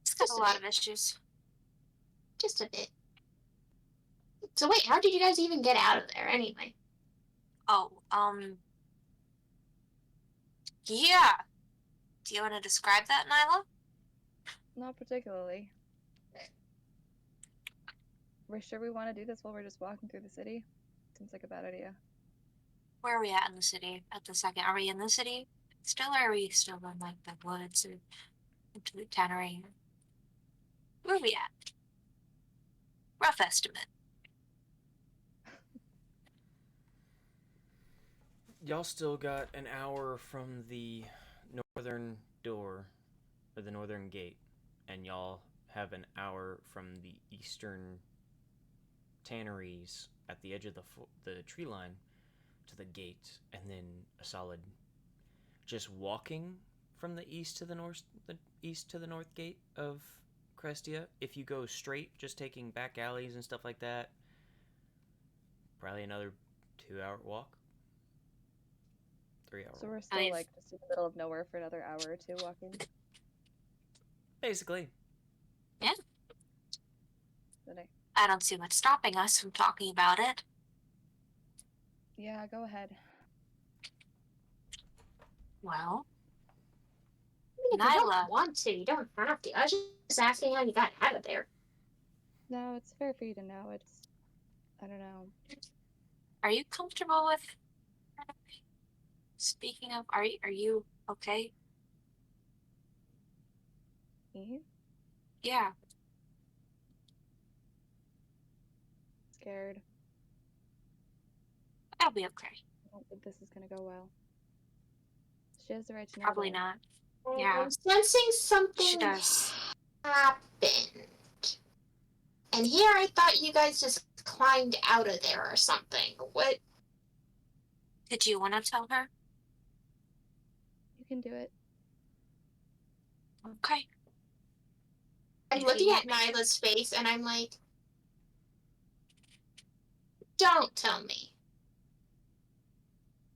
He's got a lot of issues. Just a bit. So wait, how did you guys even get out of there anyway? Oh, yeah. Do you want to describe that, Nyla? Not particularly. We're sure we want to do this while we're just walking through the city? Seems like a bad idea. Where are we at in the city at the second? Are we in the city still, or are we still in, like, the woods or into the tannery? Where are we at? Rough estimate. Y'all still got an hour from the northern door, or the northern gate, and y'all have an hour from the eastern tanneries at the edge of the tree line to the gate, and then a solid just walking from the east to the north gate of Crestia. If you go straight, just taking back alleys and stuff like that, probably another 2-hour walk. 3 hour. So we're still like just in the middle of nowhere for another hour or two walking. Basically. Yeah. Did I don't see what's stopping us from talking about it. Yeah, go ahead. Well, I mean, if you Nyla. don't want to, you don't have to. I was just asking how you got out of there. No, it's fair for you to know. It's, I don't know. Are you comfortable with? Speaking of, are you okay? Me? Yeah. Scared. That'll be okay. I don't think this is gonna go well. She has the right to know. Probably though. not. Yeah. I'm sensing something She does. happened. And here I thought you guys just climbed out of there or something. What? Did you want to tell her? You can do it. Okay. I'm If looking you at want me- Nyla's face and I'm like, don't tell me.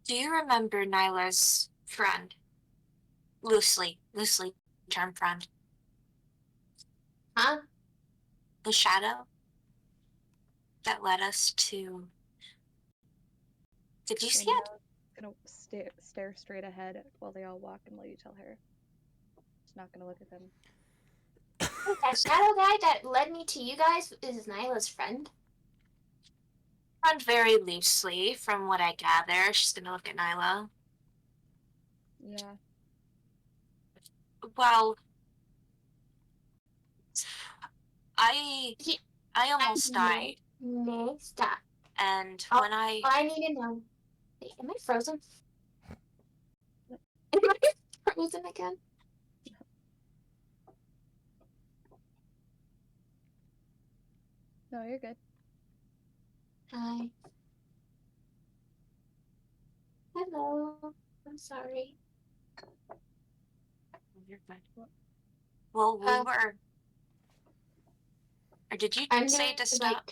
Do you remember Nyla's friend? Loosely term friend. Huh? The shadow that led us to. Did you see it? Gonna stare straight ahead while they all walk and let you tell her. She's not gonna look at them. That shadow guy that led me to you guys is Nyla's friend? Friend very loosely, from what I gather. She's gonna look at Nyla. Yeah. Well, I almost died, No, stop. and Oh, when I need to know. Wait, am I frozen? Am I frozen again? No, you're good. Hi. Hello. I'm sorry. You're fine. Well, we Uh, were. Or did you I'm say gonna, to stop?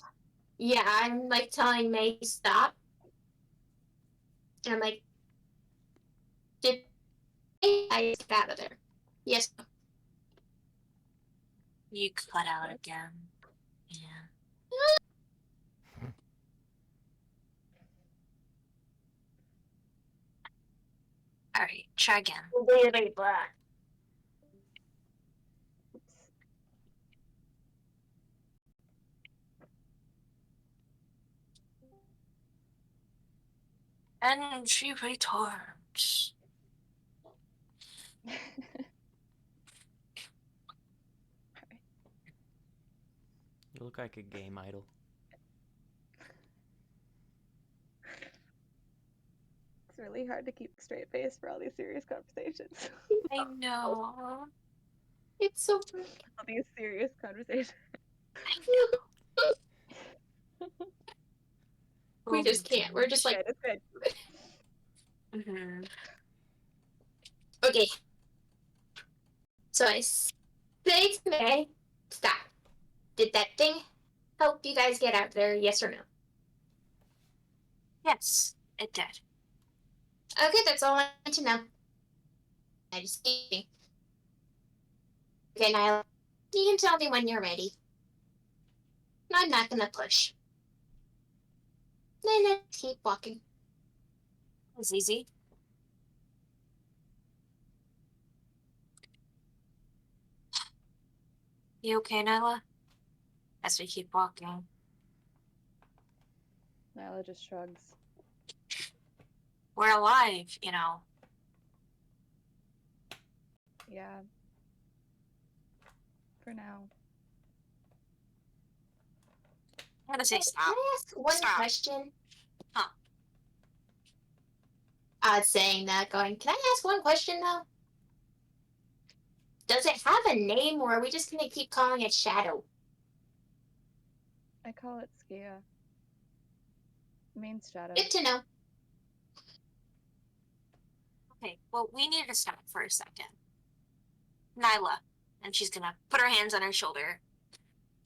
yeah, I'm like telling May stop. And I'm like, did I get out of there? Yes. You cut out again. Yeah. All right, try again. Oops. And she returns. You look like a game idol. It's really hard to keep a straight face for all these serious conversations. I know. It's so all these serious conversations. I know. we just can't. We're just like, Good, it's good. Mm-hmm. okay. So I say to May, stop. Did that thing help you guys get out there? Yes or no? Yes, it did. Okay, that's all I need to know. I just need. Okay, Nyla, you can tell me when you're ready. I'm not gonna push. Then keep walking. It was easy. You okay, Nyla? As we keep walking. Nyla just shrugs. We're alive, you know. Yeah. For now. I'm gonna say Can stop. I ask one Stop. question? Huh. saying that, going, "Can I ask one question though? Does it have a name, or are we just gonna keep calling it Shadow?" I call it Skia. Means shadow. Good to know. Okay, well, we need to stop for a second. Nyla. And she's gonna put her hands on her shoulder.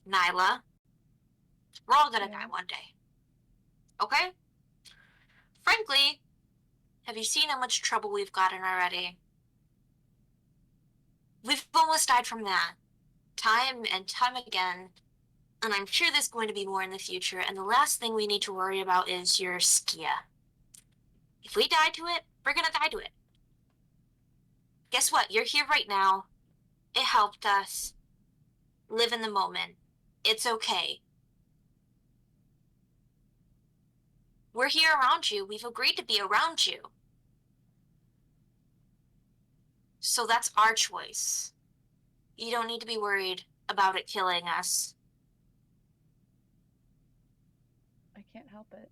Nyla, we're all gonna die one day. Okay? Frankly, have you seen how much trouble we've gotten already? We've almost died from that. Time and time again. And I'm sure there's going to be more in the future. And the last thing we need to worry about is your Skia. If we die to it, we're gonna die to it. Guess what? You're here right now. It helped us. Live in the moment. It's okay. We're here around you. We've agreed to be around you. So that's our choice. You don't need to be worried about it killing us. I can't help it.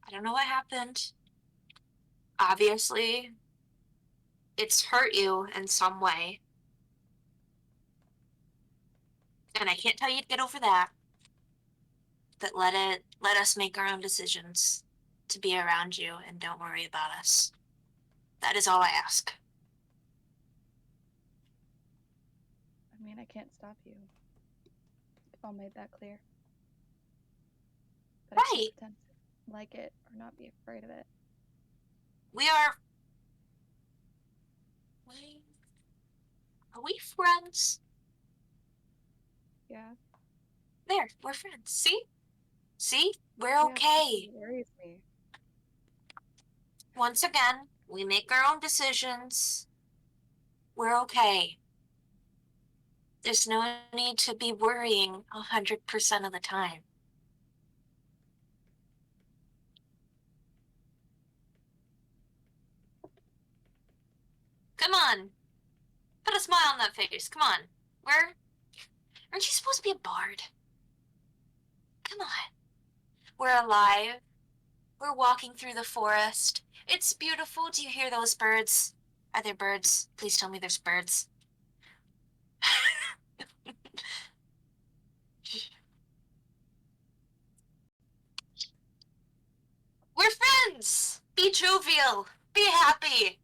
I don't know what happened. Obviously, it's hurt you in some way. And I can't tell you to get over that. But let us make our own decisions to be around you and don't worry about us. That is all I ask. I mean, I can't stop you. If I made that clear. But I Right. can't pretend to like it or not be afraid of it. We are... Wait. Are we friends? Yeah. There, we're friends. See? See? We're Yeah, okay. it worries me. Once again, we make our own decisions. We're okay. There's no need to be worrying 100% of the time. Come on. Put a smile on that face. Come on. Aren't you supposed to be a bard? Come on. We're alive. We're walking through the forest. It's beautiful. Do you hear those birds? Are there birds? Please tell me there's birds. We're friends! Be jovial. Be happy.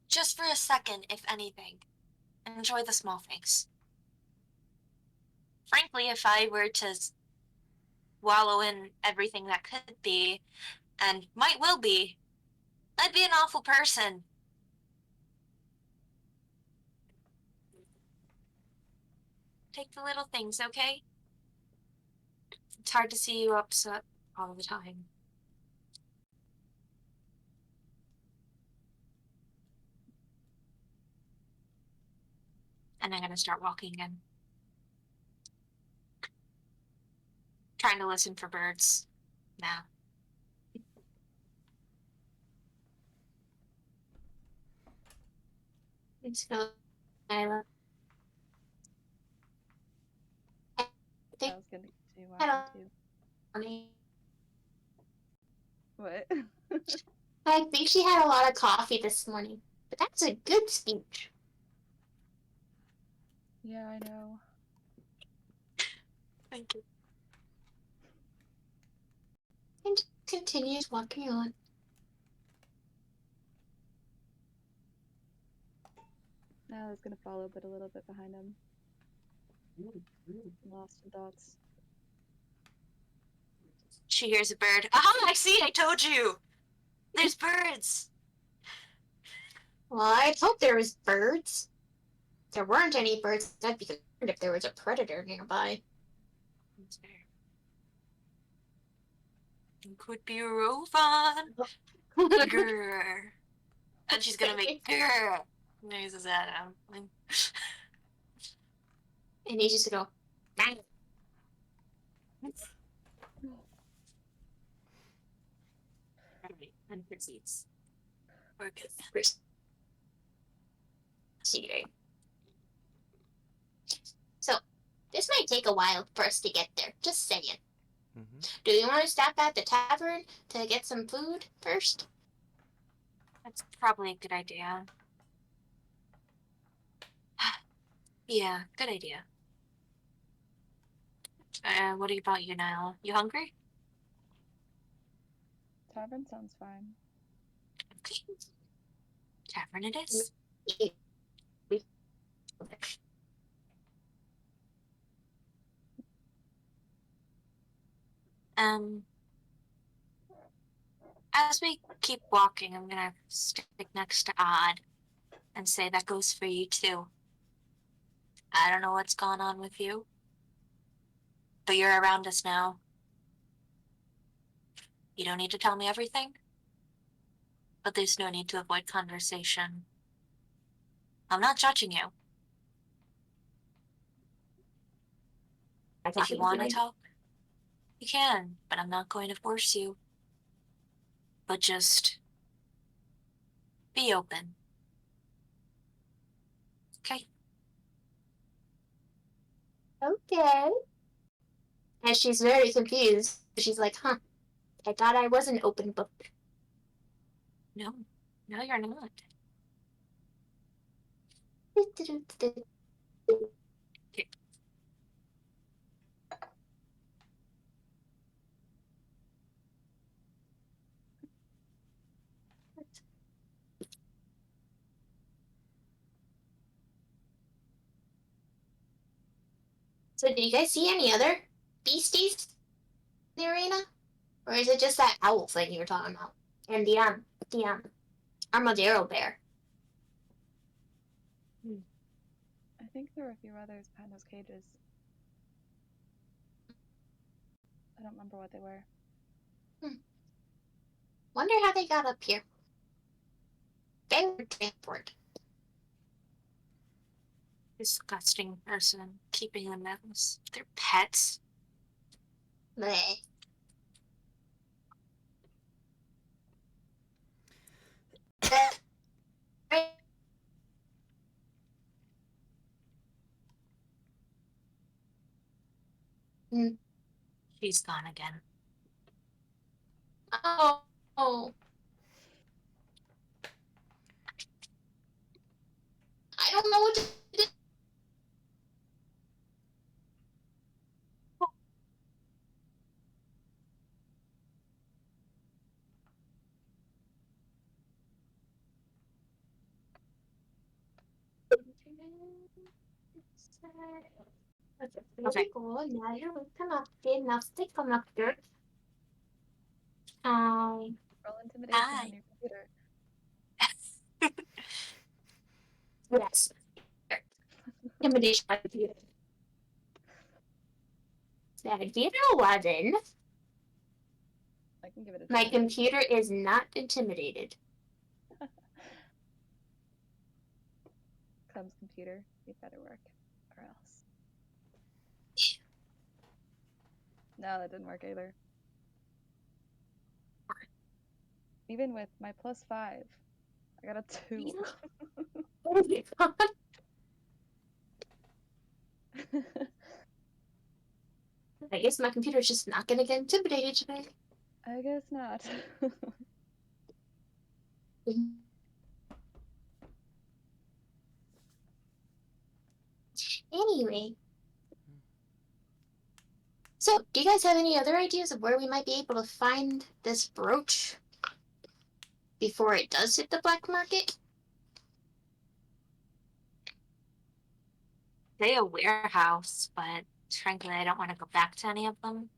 Just for a second, if anything. Enjoy the small things. Frankly, if I were to wallow in everything that could be, and might will be, I'd be an awful person. Take the little things, okay? It's hard to see you upset all the time. And I'm gonna start walking again. Trying to listen for birds. Nah. Thanks, Nyla. I I think was gonna continue I walking don't- too. What? I think she had a lot of coffee this morning, but that's a good speech. Yeah, I know. Thank you. And just continues walking on. Now I was gonna follow, but a little bit behind him. Lost in thoughts. She hears a bird. Aha! I see! I told you! There's birds! Well, I'd hope there was birds. If there weren't any birds, I'd be concerned if there was a predator nearby. It could be a Rovan. Grrr. And she's gonna make grrr noises at him. And he's just gonna go, "Bang." And proceeds. We're good. Proceeding. So, This might take a while for us to get there. Just saying. Mm-hmm. Do you want to stop at the tavern to get some food first? That's probably a good idea. Yeah, good idea. What about you, Niall? You hungry? Tavern sounds fine. Okay. Tavern it is. Um, as we keep walking, I'm gonna stick next to Odd and say that goes for you too. I don't know what's going on with you, but you're around us now. You don't need to tell me everything, but there's no need to avoid conversation. I'm not judging you. If you want to talk, you can, but I'm not going to force you. But just be open. Okay? Okay. And she's very confused. She's like, huh, I thought I was an open book. No, you're not. Okay. So do you guys see any other beasties in the arena? Or is it just that owl thing you were talking about? And the armadillo bear. I think there were a few others behind those cages. I don't remember what they were. Wonder how they got up here. They were transport. Disgusting person keeping them as their pets. Bleh. She's gone again. Oh. I don't know what to do. Okay. Roll intimidation Hi. on your computer. Yes. Intimidation by computer. That computer 11. I can give it a My try. computer is not intimidated. Comes computer, you better work, or else. No, that didn't work either. Even with my +5, I got a 2. Oh my god. I guess my computer's just not gonna get intimidated today. I guess not. Anyway. So, do you guys have any other ideas of where we might be able to find this brooch before it does hit the black market? Say a warehouse, but frankly, I don't want to go back to any of them.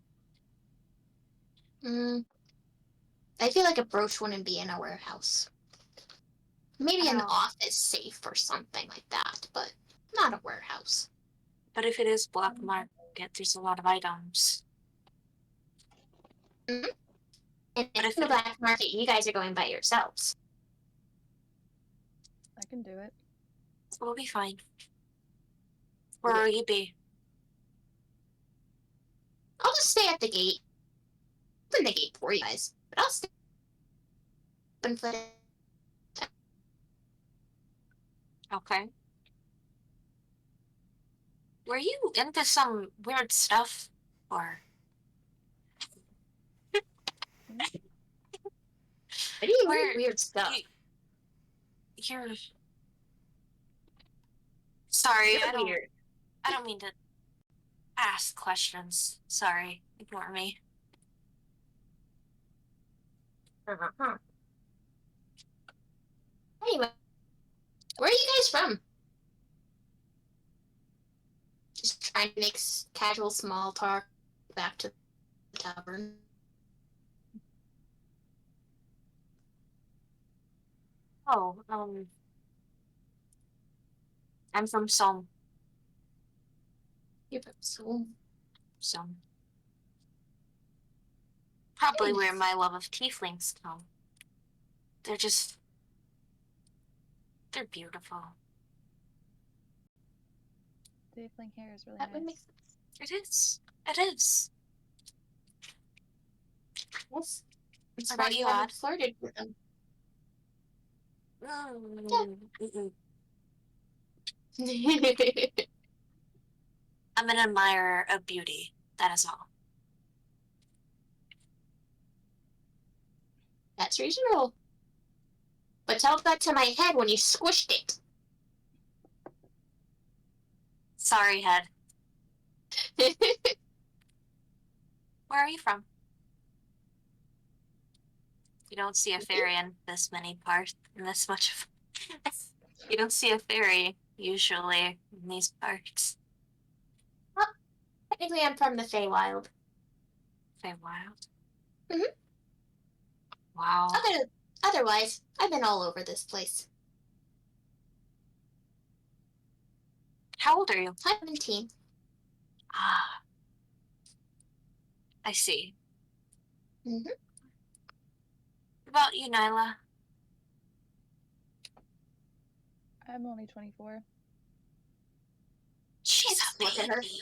I feel like a brooch wouldn't be in a warehouse. Maybe an Oh. office safe or something like that, but not a warehouse. But if it is black market, there's a lot of items. And But if if in the it- black market, you guys are going by yourselves. I can do it. We'll be fine. Where will you be? I'll just stay at the gate. Open the gate for you guys, but I'll stay open for it. Okay. Were you into some weird stuff? Or What do you Where- mean weird stuff? you're sorry, You're weird. I don't mean to ask questions. Sorry, ignore me. Uh-huh. Anyway, where are you guys from? Just trying to make casual small talk back to the tavern. Oh, I'm from Som. You're from Seoul. Som. Probably Nice. where my love of tieflings come. They're beautiful. Tiefling hair is really That would make nice. sense. It is. It is. Yes. That's What why about you you, haven't Odd? flirted with them. Mm-mm. I'm an admirer of beauty. That is all. That's reasonable. But tell that to my head when you squished it. Sorry, head. Where are you from? You don't see a fairy in this many parts, in this much of. You don't see a fairy usually in these parts. Technically, I'm from the Feywild. Feywild. Mhm. Wow. Otherwise, I've been all over this place. How old are you? 17. Ah, I see. Mm-hmm. What about you, Nyla? I'm only 24. She's a Look at her. baby.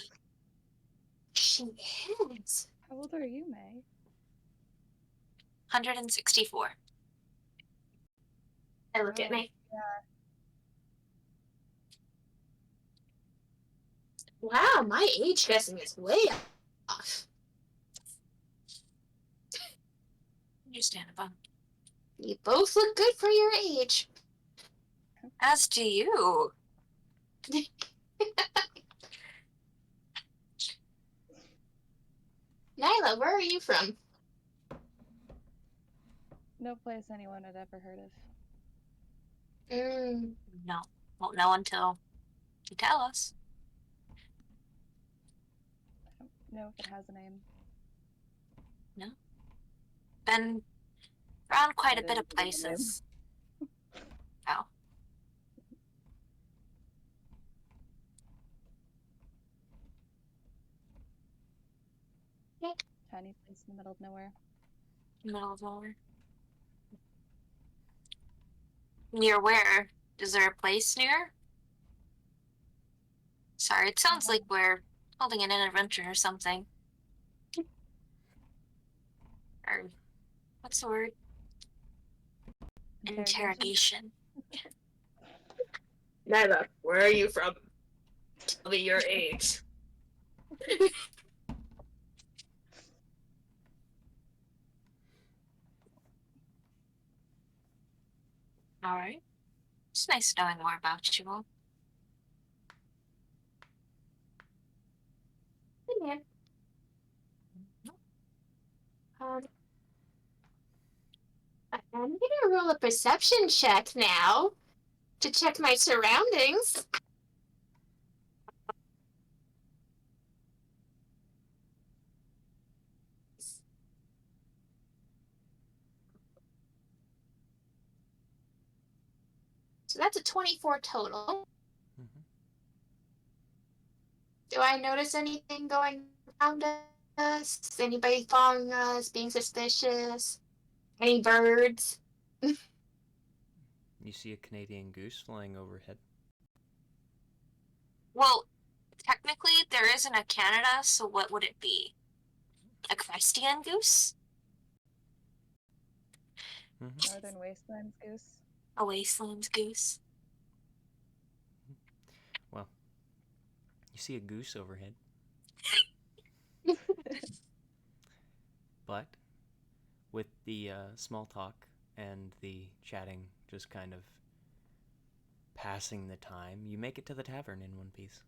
She is. How old are you, May? 164. I look at Oh, me. Wow, my age guessing is way off. Understandable. You both look good for your age. As do you. Nyla, where are you from? No place anyone had ever heard of. No, won't know until you tell us. I don't know if it has a name. Been around quite a It bit of is a name. places. Oh. Tiny place in the middle of nowhere. Middle of nowhere. Near where? Is there a place near? Sorry, it sounds like we're holding an intervention or something. Or what's the word? Interrogation. Nyla, where are you from? Tell me your age. All right. It's nice knowing more about you all. Yeah. I'm gonna roll a perception check now to check my surroundings. So that's a 24 total. Mhm. Do I notice anything going around us? Anybody following us, being suspicious? Any birds? You see a Canadian goose flying overhead. Well, technically there isn't a Canada, so what would it be? A Christian goose? Northern Wastelands goose. A wasteland goose? You see a goose overhead. But with the small talk and the chatting just kind of passing the time, you make it to the tavern in one piece.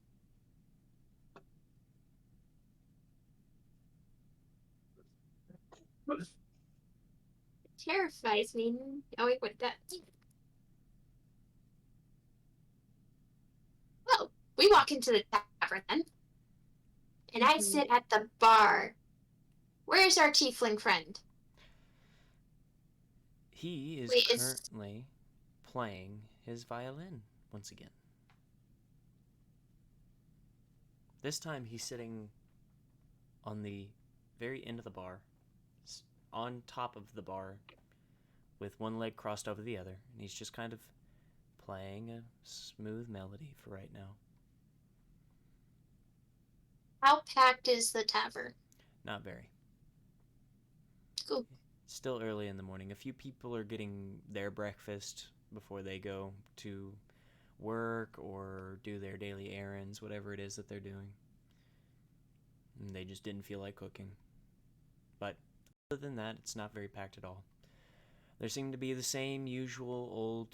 Terrifies me. Oh, wait, what that? Well, we walk into the tavern then, and I sit at the bar. Where's our tiefling friend? He is Wait, currently playing his violin once again. This time he's sitting on the very end of the bar, on top of the bar, with one leg crossed over the other, and he's just kind of playing a smooth melody for right now. How packed is the tavern? Not very. Cool. Still early in the morning. A few people are getting their breakfast before they go to work or do their daily errands, whatever it is that they're doing. And they just didn't feel like cooking. But other than that, it's not very packed at all. There seem to be the same usual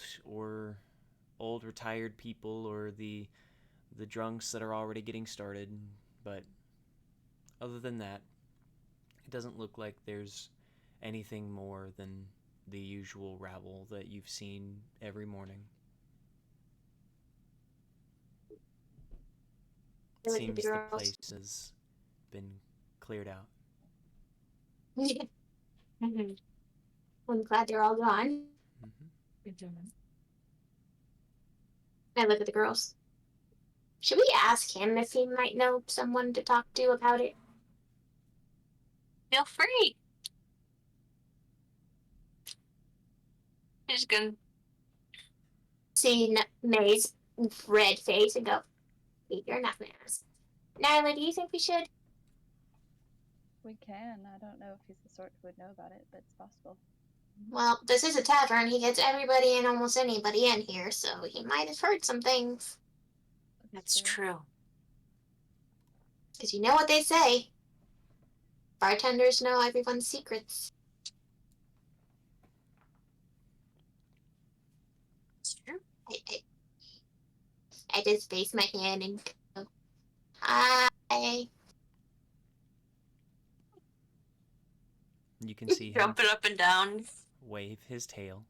old retired people or the drunks that are already getting started, but other than that, it doesn't look like there's anything more than the usual rabble that you've seen every morning. It seems the place has been cleared out. I'm glad they're all gone. Mm-hmm. I look at the girls. Should we ask him if he might know someone to talk to about it? Feel free. I'm just gonna See May's red face and go, you're not gonna ask. Nyla, do you think we should? We can. I don't know if he's the sort who would know about it, but it's possible. Well, this is a tavern. He gets everybody and almost anybody in here, so he might have heard some things. That's true. Because you know what they say. Bartenders know everyone's secrets. It's true. I just face my hand and go, hi. You can see him Jumping up and down. wave his tail.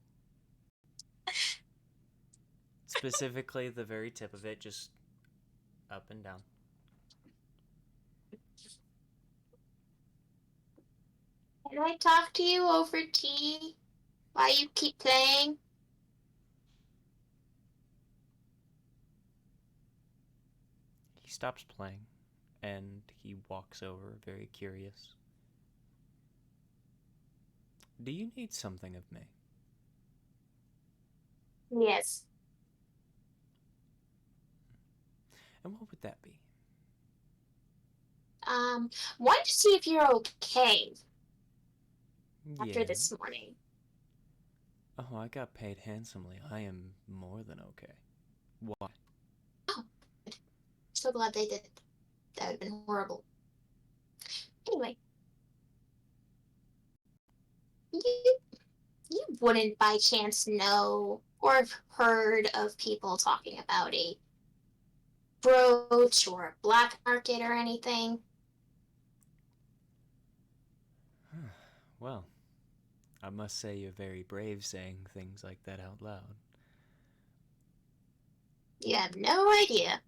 Specifically the very tip of it, just up and down. Can I talk to you over tea while you keep playing? He stops playing and he walks over, very curious. Do you need something of me? Yes. And what would that be? Wanted to see if you're okay after Yeah. this morning. Oh, I got paid handsomely. I am more than okay. Why? Oh, so glad they did. That would have been horrible. Anyway, you wouldn't by chance know or have heard of people talking about a brooch or a black market or anything? Well, I must say you're very brave saying things like that out loud. You have no idea.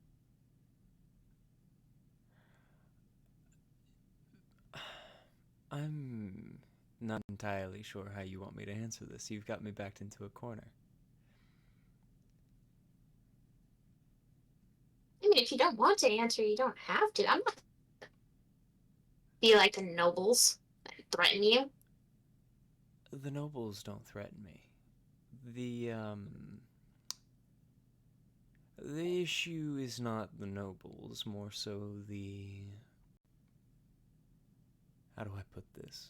I'm not entirely sure how you want me to answer this. You've got me backed into a corner. I mean, if you don't want to answer, you don't have to. I'm not be like the nobles that threaten you. The nobles don't threaten me. The issue is not the nobles, more so the... How do I put this?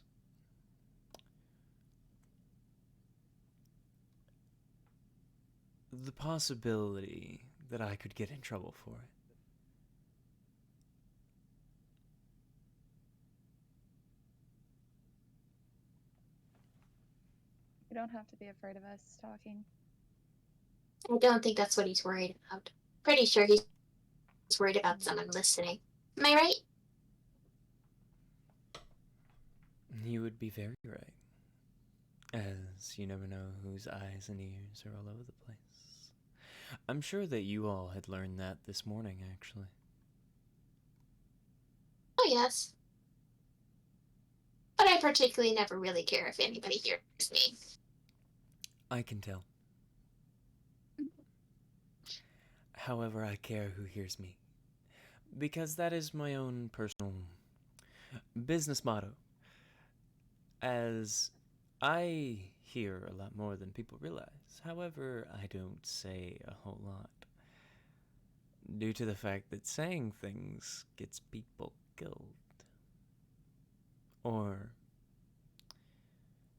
The possibility that I could get in trouble for it. You don't have to be afraid of us talking. I don't think that's what he's worried about. Pretty sure he's worried about someone listening. Am I right? You would be very right. As you never know whose eyes and ears are all over the place. I'm sure that you all had learned that this morning, actually. Oh, yes. But I particularly never really care if anybody hears me. I can tell. However, I care who hears me. Because that is my own personal business motto. As I hear a lot more than people realize. However, I don't say a whole lot. Due to the fact that saying things gets people killed. Or,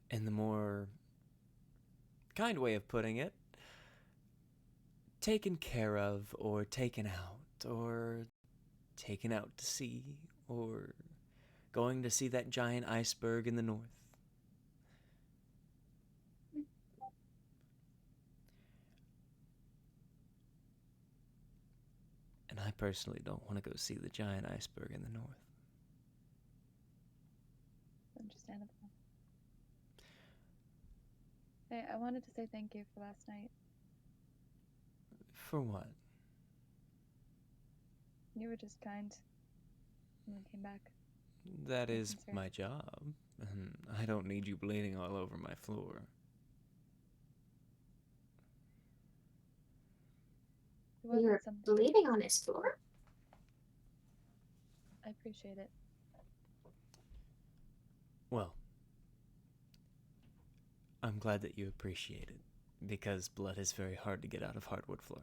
in the more kind way of putting it, taken care of, or taken out, or taken out to sea, or going to see that giant iceberg in the north. And I personally don't want to go see the giant iceberg in the north. Understandable. Hey, I wanted to say thank you for last night. For what? You were just kind when we came back. That You're is concerned. my job. I don't need you bleeding all over my floor. It wasn't You're something bleeding on his floor? I appreciate it. Well, I'm glad that you appreciate it, because blood is very hard to get out of hardwood floor.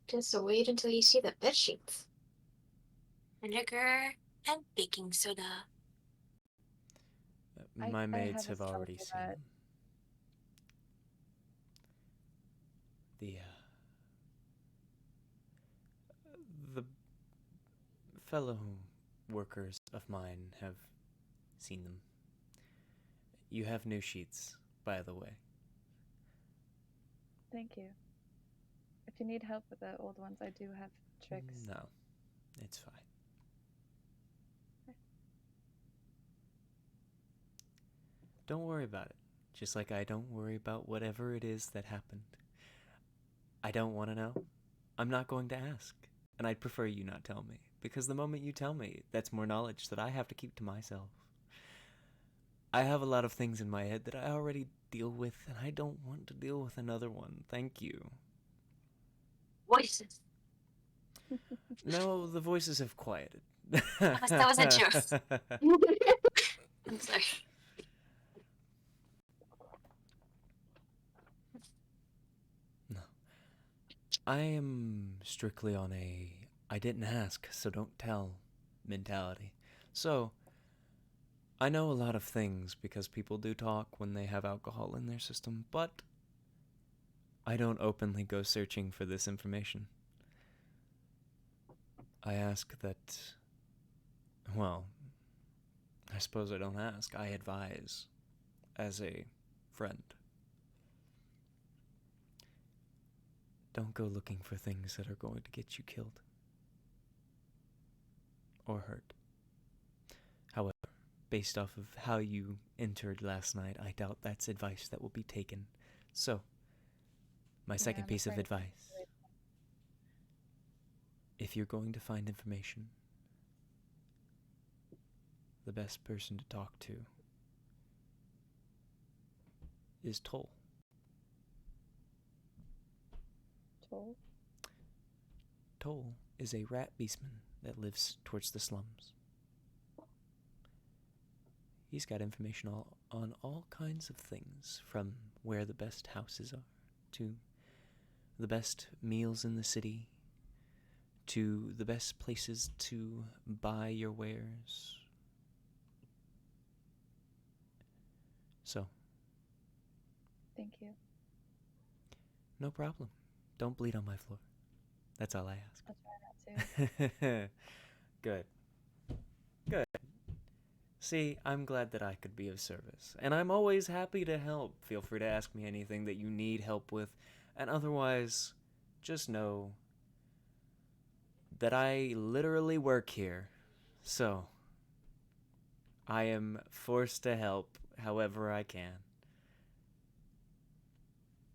Just wait until you see the bed sheets. Vinegar and baking soda. My I maids have have a already smell seen for them. The fellow workers of mine have seen them. You have new sheets, by the way. Thank you. If you need help with the old ones, I do have tricks. No, it's fine. Don't worry about it. Just like I don't worry about whatever it is that happened. I don't want to know. I'm not going to ask. And I'd prefer you not tell me. Because the moment you tell me, that's more knowledge that I have to keep to myself. I have a lot of things in my head that I already deal with, and I don't want to deal with another one. Thank you. Voices. No, the voices have quieted. That was a joke. I'm sorry. No. I am strictly on a I didn't ask, so don't tell mentality. So, I know a lot of things because people do talk when they have alcohol in their system, but I don't openly go searching for this information. I ask that, well, I suppose I don't ask, I advise as a friend. Don't go looking for things that are going to get you killed or hurt. However, based off of how you entered last night, I doubt that's advice that will be taken. So, my second I'm piece of afraid. advice. If you're going to find information, the best person to talk to is Toll. Toll? Toll is a rat beastman that lives towards the slums. He's got information on all kinds of things, from where the best houses are, to the best meals in the city, to the best places to buy your wares. So, Thank you. no problem. Don't bleed on my floor. That's all I I'll try not to. ask. Good. Good. See, I'm glad that I could be of service, and I'm always happy to help. Feel free to ask me anything that you need help with, and otherwise, just know that I literally work here, so I am forced to help however I can.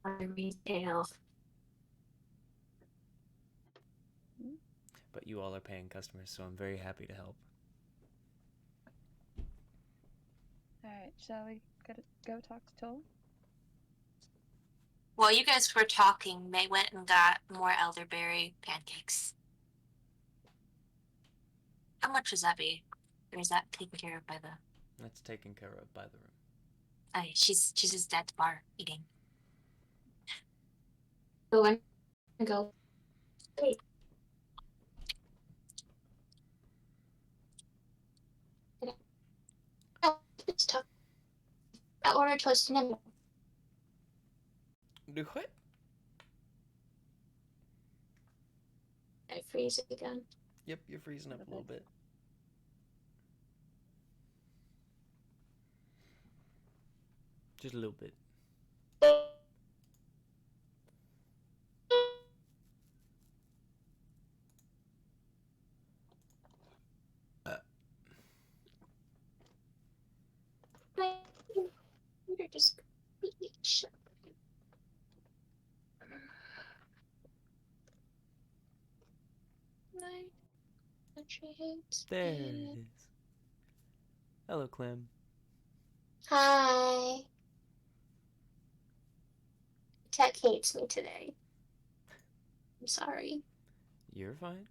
Retail. But you all are paying customers, so I'm very happy to help. Alright, shall we go talk to Toll? While you guys were talking, May went and got more elderberry pancakes. How much would that be? Or is that taken care of by the... That's taken care of by the room. Oh, yeah, she's just at the bar eating. Go and go. Wait. Oh, it's tough. I ordered toast and Do what? I freeze again. Yep, you're freezing up a little bit. Just a little bit. My computer just completely shut. My country hates There me. it is. Hello, Clem. Hi. Tech hates me today. I'm sorry. You're fine.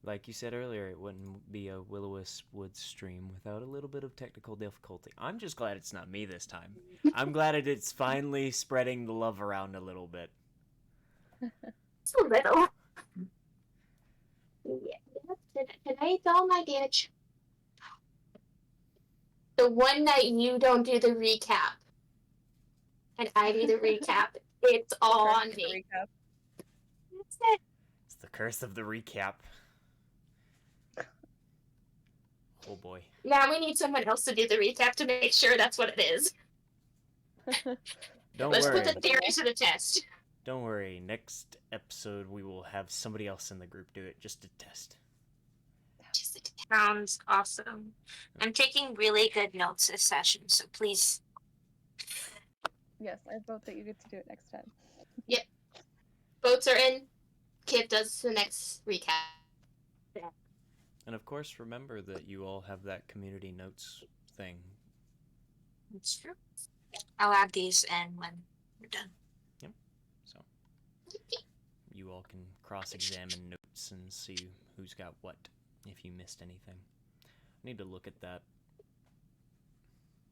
Like you said earlier, it wouldn't be a Will-O-Wisp Woods stream without a little bit of technical difficulty. I'm just glad it's not me this time. I'm glad it's finally spreading the love around a little bit. It's a little. Yeah. Tonight's all my damage. The one night you don't do the recap, and I do the recap, it's all on me. Recap. That's it. It's the curse of the recap. Oh boy. Now we need someone else to do the recap to make sure that's what it is. Don't Let's worry. put the theory to the test. Don't worry. Next episode, we will have somebody else in the group do it just to test. Sounds awesome. I'm taking really good notes this session, so please. Yes, I vote that you get to do it next time. Votes are in. Kip does the next recap. And of course, remember that you all have that community notes thing. It's true. I'll add these in when we're done. So you all can cross-examine notes and see who's got what, if you missed anything. I need to look at that.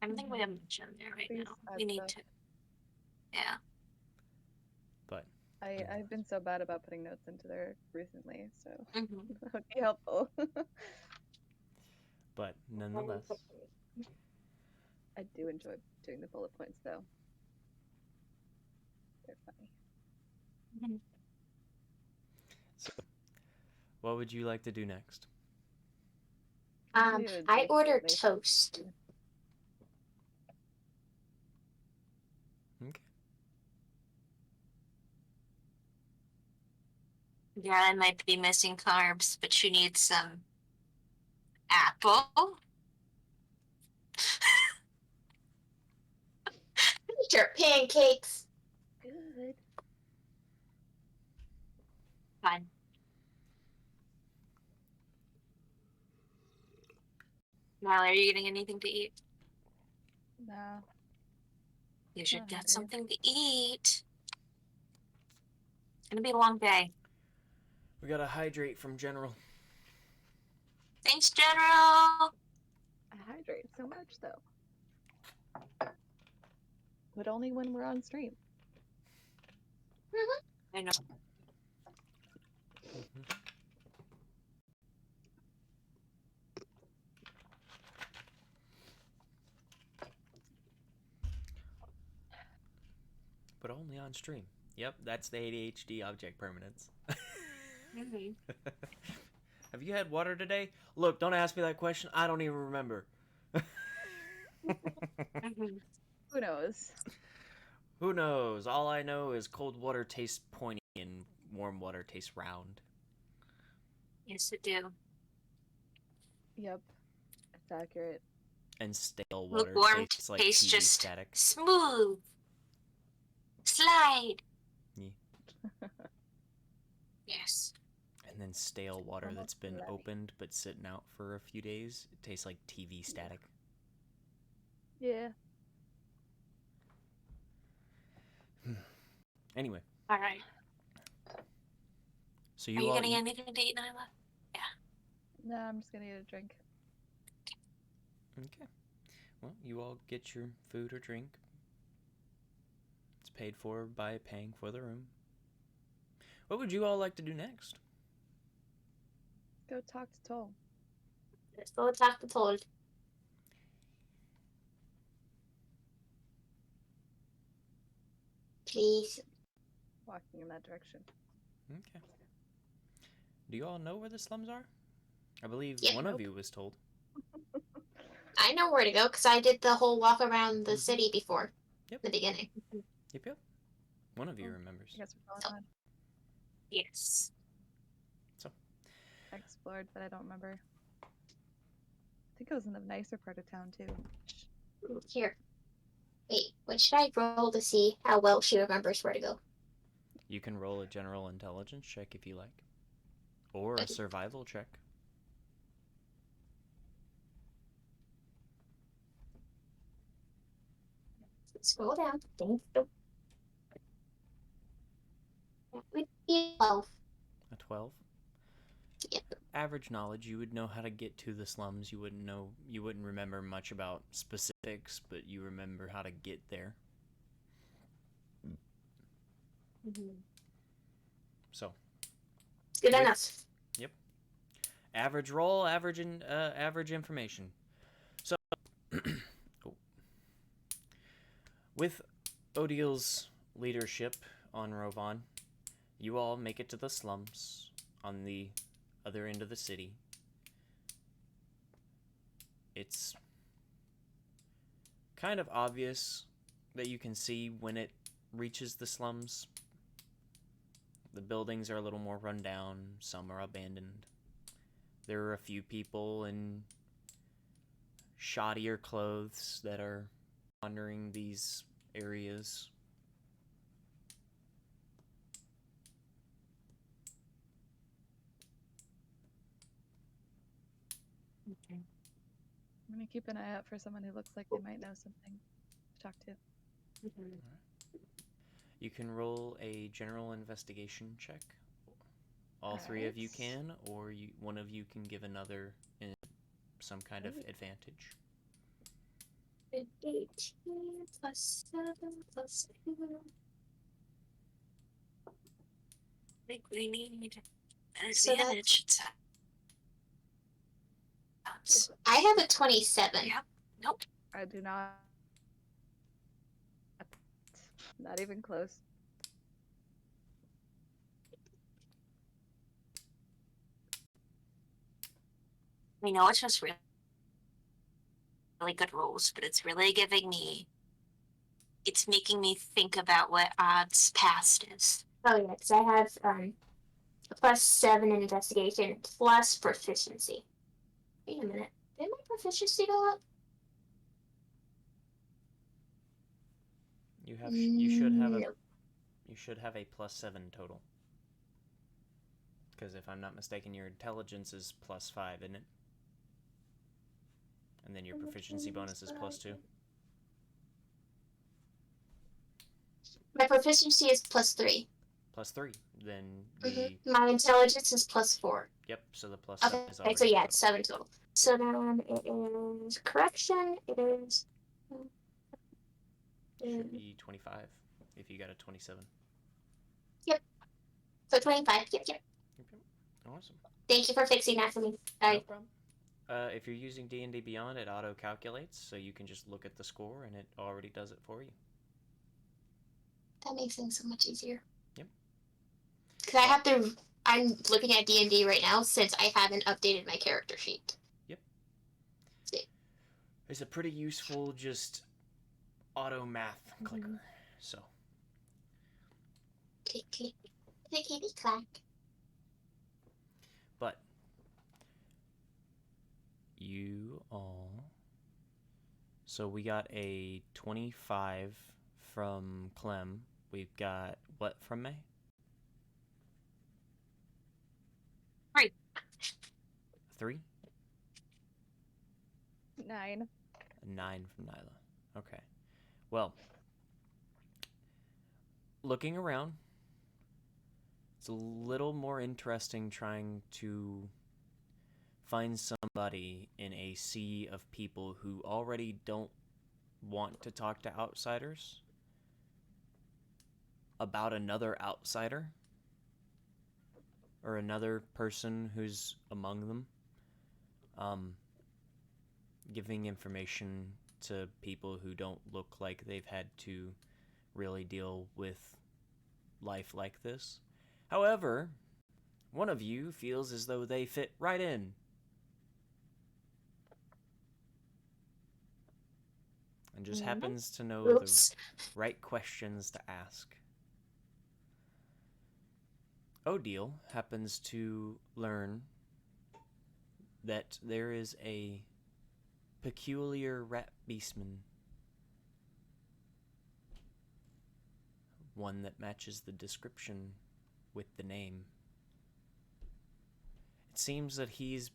I don't think we have much in there right Please now. add We need stuff. to. Yeah. But I've been so bad about putting notes into there recently, so Mm-hmm. that would be helpful. But nonetheless, I do enjoy doing the bullet points though. They're funny. so what would you like to do next? Dude, I like, ordered they- toast. Okay. Yeah, I might be missing carbs, but you need some apple. Sure, pancakes. Good. Fine. Molly, are you getting anything to eat? No. You should Not get hungry. something to eat. It's gonna be a long day. We gotta hydrate from General. Thanks, General. I hydrate so much though. But only when we're on stream. I know. But only on stream. Yep, that's the ADHD object permanence. Mm-hmm. Have you had water today? Look, don't ask me that question. I don't even remember. Mhm. Who knows? Who knows? All I know is cold water tastes pointy and warm water tastes round. Yes, it do. Yep, it's accurate. And stale water Lukewarm tastes like tastes TV just static. smooth. Slide. Yeah. Yes. And then stale water Almost that's been levy. opened but sitting out for a few days, it tastes like TV static. Yeah. Anyway, All right. so Are you you all gonna eat. get anything to eat, Nyla? No, I'm just gonna get a drink. Okay. Well, you all get your food or drink. It's paid for by paying for the room. What would you all like to do next? Go talk to Toll. Let's go talk to Toad. Please. Walking in that direction. Okay. Do you all know where the slums are? I believe Yeah. one of Nope. you was told. I know where to go because I did the whole walk around the city before. Yep. The beginning. Yep. One of you Oh, remembers. I guess we're going on. Yes. I explored, but I don't remember. I think it was in the nicer part of town too. Here. Wait, what should I roll to see how well she remembers where to go? You can roll a general intelligence check if you like, or a Okay. survival check. Scroll down. Thank you. That would be 12. A 12. Yep. Average knowledge, you would know how to get to the slums. You wouldn't remember much about specifics, but you remember how to get there. So, Good With- enough. average roll, average information. So, with Odil's leadership on Rovan, you all make it to the slums on the other end of the city. It's kind of obvious that you can see when it reaches the slums. The buildings are a little more run down, some are abandoned. There are a few people in shoddier clothes that are wandering these areas. Okay. I'm gonna keep an eye out for someone who looks like they might know something to talk to. You can roll a general investigation check. All three of you Alright. can, or one of you can give another in some kind of advantage. 18 plus 7 plus 2. I think we need an So that's- advantage. I have a 27. Yep. Nope. I do not. Not even close. I know it's just really good rules, but it's really giving me. It's making me think about what odds past is. Oh yeah, because I have a plus 7 in investigation plus proficiency. Wait a minute. Did my proficiency go up? You should have Nope. you should have a +7 total. Because if I'm not mistaken, your intelligence is +5, isn't it? And then your proficiency bonus is +2. My proficiency is plus 3. +3. Then the My intelligence is plus 4. yep. So the +7 is Okay, already so yeah, total. it's 7 total. So then it is correction. It is. Should be 25 if you got a 27. So 25. Yep. Okay. Awesome. Thank you for fixing that for me. No Sorry. problem. If you're using D&D Beyond, it auto-calculates, so you can just look at the score and it already does it for you. That makes things so much easier. Yep. Because I have to. I'm looking at D&D right now since I haven't updated my character sheet. is a pretty useful just auto math clicker. So Click, click, clickety clack. but you all, so we got a 25 from Clem. We've got what from May? 3. 3? 9. A 9 from Nyla. Okay. Well, looking around, it's a little more interesting trying to find somebody in a sea of people who already don't want to talk to outsiders about another outsider or another person who's among them. Giving information to people who don't look like they've had to really deal with life like this. However, one of you feels as though they fit right in. And just happens to know the right questions to ask. Odile happens to learn that there is a peculiar rat beastman. One that matches the description with the name. It seems that he's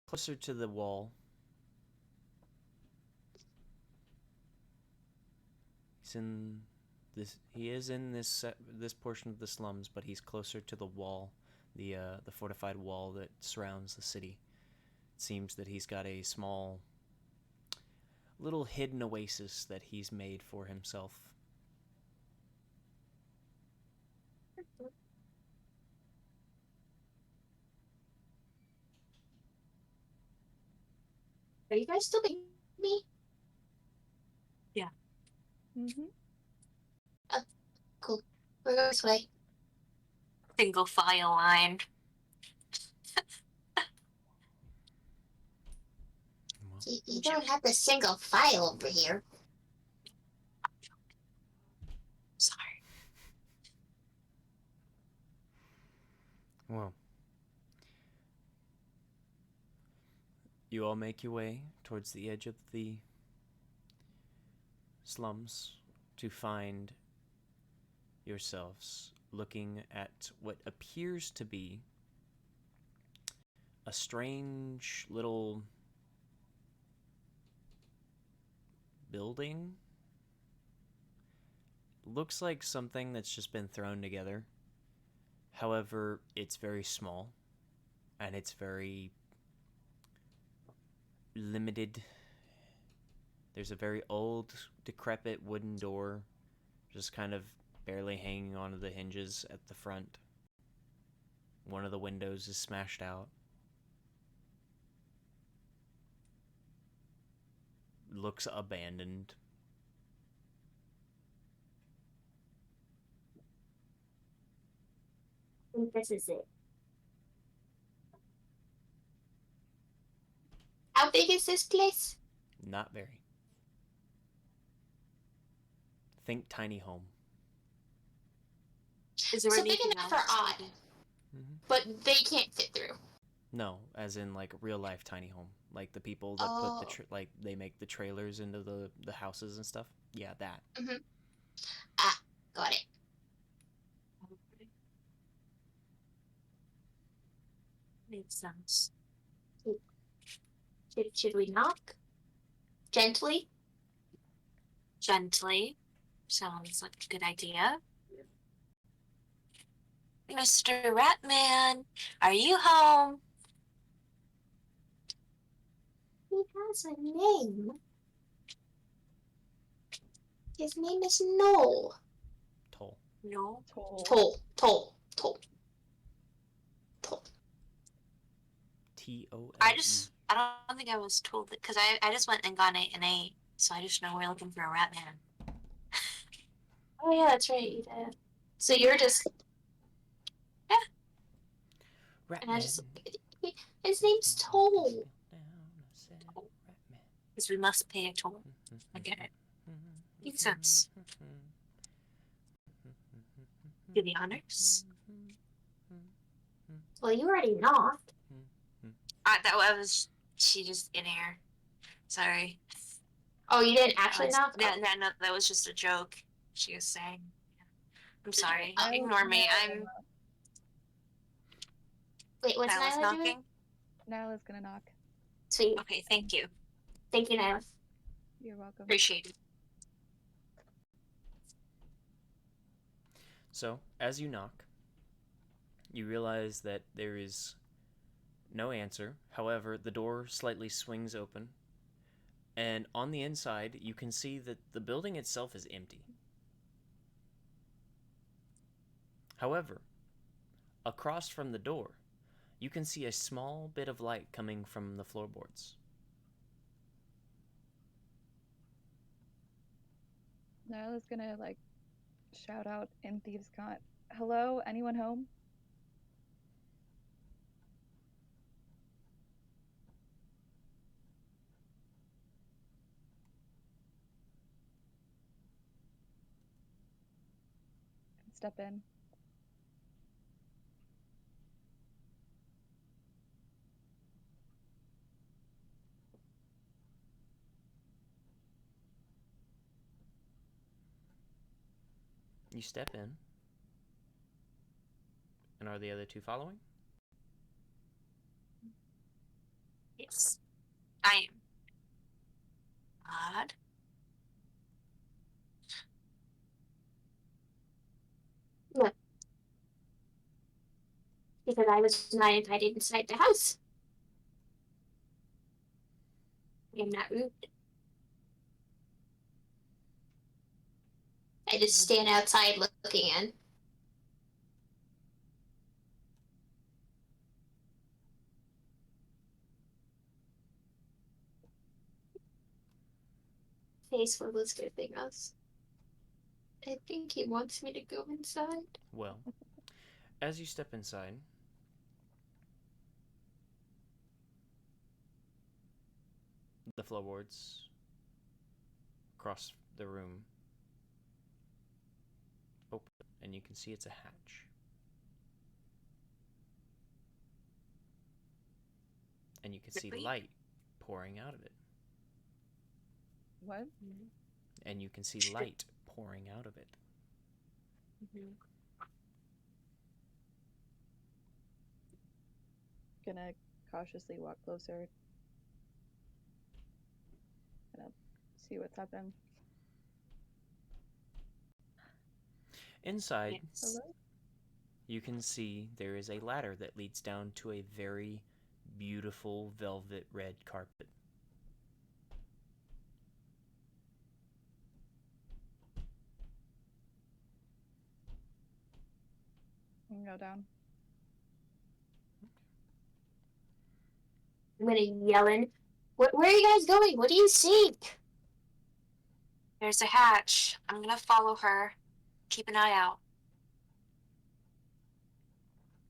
closer to the wall. He is in this portion of the slums, but he's closer to the wall, the fortified wall that surrounds the city. It seems that he's got a small little hidden oasis that he's made for himself. Are you guys still being me? Yeah. Cool. We're going this way. Single file line. You don't have the single file over here. Sorry. Well, you all make your way towards the edge of the slums to find yourselves looking at what appears to be a strange little building. Looks like something that's just been thrown together. However, it's very small and it's very limited. There's a very old, decrepit wooden door just kind of barely hanging onto the hinges at the front. One of the windows is smashed out. Looks abandoned. I think this is it. How big is this place? Not very. Think tiny home. Is there So big anything enough for else? Odd, but they can't fit through. No, as in like real life tiny home. Like the people that put the like they make the trailers into the houses and stuff. Yeah, that. Ah, got it. Makes sense. Should we knock? Gently? Gently. Sounds like a good idea. Mr. Ratman, are you home? He has a name. His name is Noel. Toll. No. Toll. T-O-L-E. I don't think I was told that because I just went and got an 8, so I just know we're looking for a Ratman. Oh yeah, that's right. You did. So you're just. And I just. His name's Toll. Because we must pay a toll. I get it. Makes sense. Do the honors. Well, you already knocked. That was she just in air. Sorry. Oh, you didn't actually knock? No, that was just a joke. She was saying. I'm sorry. I was Ignore me. gonna- Wait, what's Nyla's Nyla knocking. doing? Nyla's gonna knock. Sweet. Okay, thank you. Thank you, Nyla. You're welcome. Appreciate it. So, as you knock, you realize that there is no answer. However, the door slightly swings open, and on the inside, you can see that the building itself is empty. However, across from the door, you can see a small bit of light coming from the floorboards. Nyla's gonna like shout out in Thieves' Cant. Hello, anyone home? And step in. You step in. And are the other two following? Yes. I am. Odd. What? Because I was not invited inside the house. I am not rude. I just stand outside looking in. Face what was giving us. I think he wants me to go inside. Well, as you step inside, the floorboards across the room open, and you can see it's a hatch. And you can see Really? light pouring out of it. What? And you can see light pouring out of it. Gonna cautiously walk closer. Gonna see what's happening. Inside, Yes. Hello? you can see there is a ladder that leads down to a very beautiful velvet red carpet. You can go down. I'm gonna yell in. Where are you guys going? What do you seek? There's a hatch. I'm gonna follow her. Keep an eye out.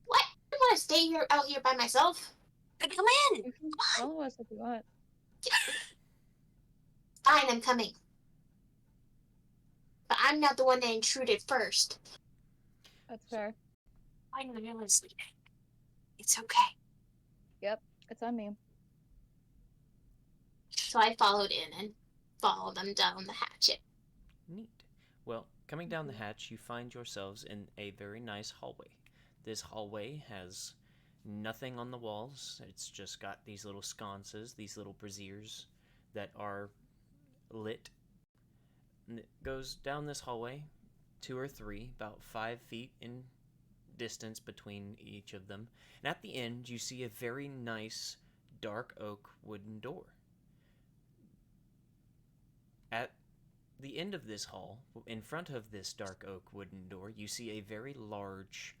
What? I don't want to stay here out here by myself. Then come in. You can follow us if you want. Fine, I'm coming. But I'm not the one that intruded first. That's fair. I know you're listening. It's okay. Yep, it's on me. So I followed in and followed them down the hatchet. Neat. Well, coming down the hatch, you find yourselves in a very nice hallway. This hallway has nothing on the walls. It's just got these little sconces, these little braziers that are lit. And it goes down this hallway, 2 or 3, about 5 feet in distance between each of them. And at the end, you see a very nice dark oak wooden door. At the end of this hall, in front of this dark oak wooden door, you see a very large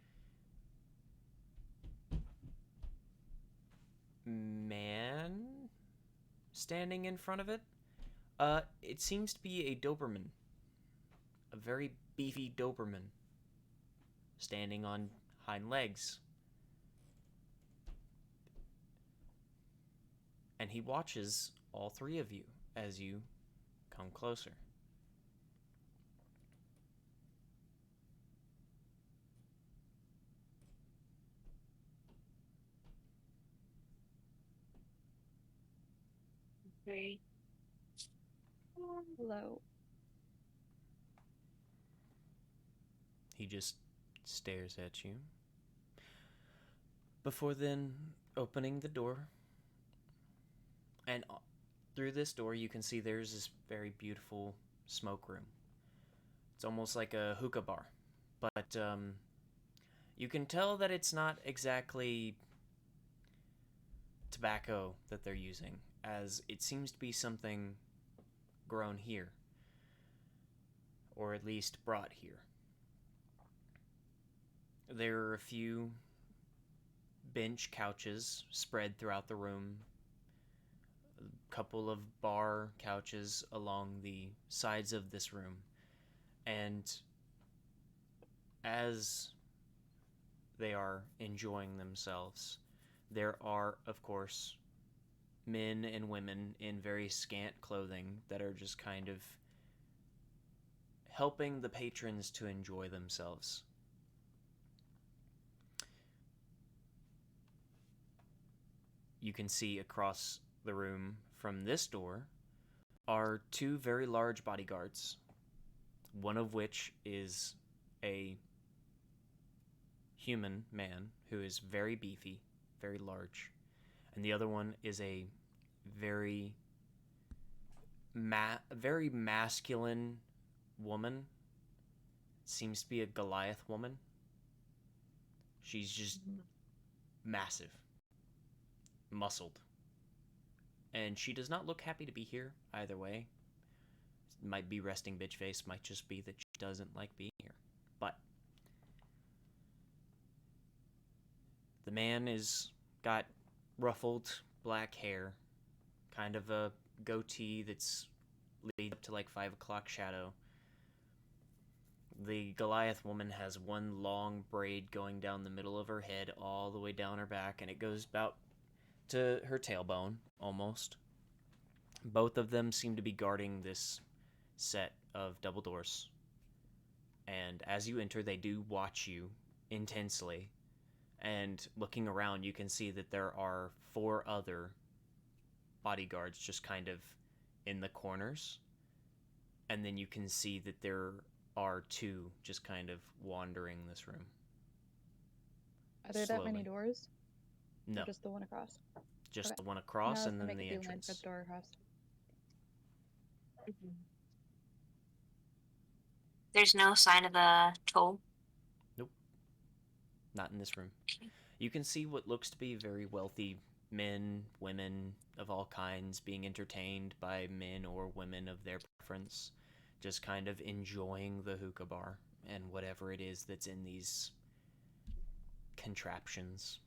man standing in front of it. It seems to be a Doberman. A very beefy Doberman. Standing on hind legs. And he watches all 3 of you as you come closer. Great. Hello. He just stares at you. Before then opening the door. And through this door, you can see there's this very beautiful smoke room. It's almost like a hookah bar. But you can tell that it's not exactly tobacco that they're using, as it seems to be something grown here. Or at least brought here. There are a few bench couches spread throughout the room, a couple of bar couches along the sides of this room, and as they are enjoying themselves, there are, of course, men and women in very scant clothing that are just kind of helping the patrons to enjoy themselves. You can see across the room from this door are two very large bodyguards, one of which is a human man who is very beefy, very large, and the other one is a very very masculine woman. Seems to be a Goliath woman. She's just massive, muscled, and she does not look happy to be here either way. Might be resting bitch face, might just be that she doesn't like being here. But the man is got ruffled black hair, kind of a goatee that's lead up to like 5 o'clock shadow. The Goliath woman has one long braid going down the middle of her head all the way down her back, and it goes about to her tailbone, almost. Both of them seem to be guarding this set of double doors. And as you enter, they do watch you intensely. And looking around, you can see that there are 4 other bodyguards just kind of in the corners. And then you can see that there are 2 just kind of wandering this room. Are there that many Slowly. doors? No, Or just the one across? just Okay. the one across No, and then make the a line for entrance. the door across. There's no sign of a toll. Not in this room. You can see what looks to be very wealthy men, women of all kinds being entertained by men or women of their preference, just kind of enjoying the hookah bar and whatever it is that's in these contraptions.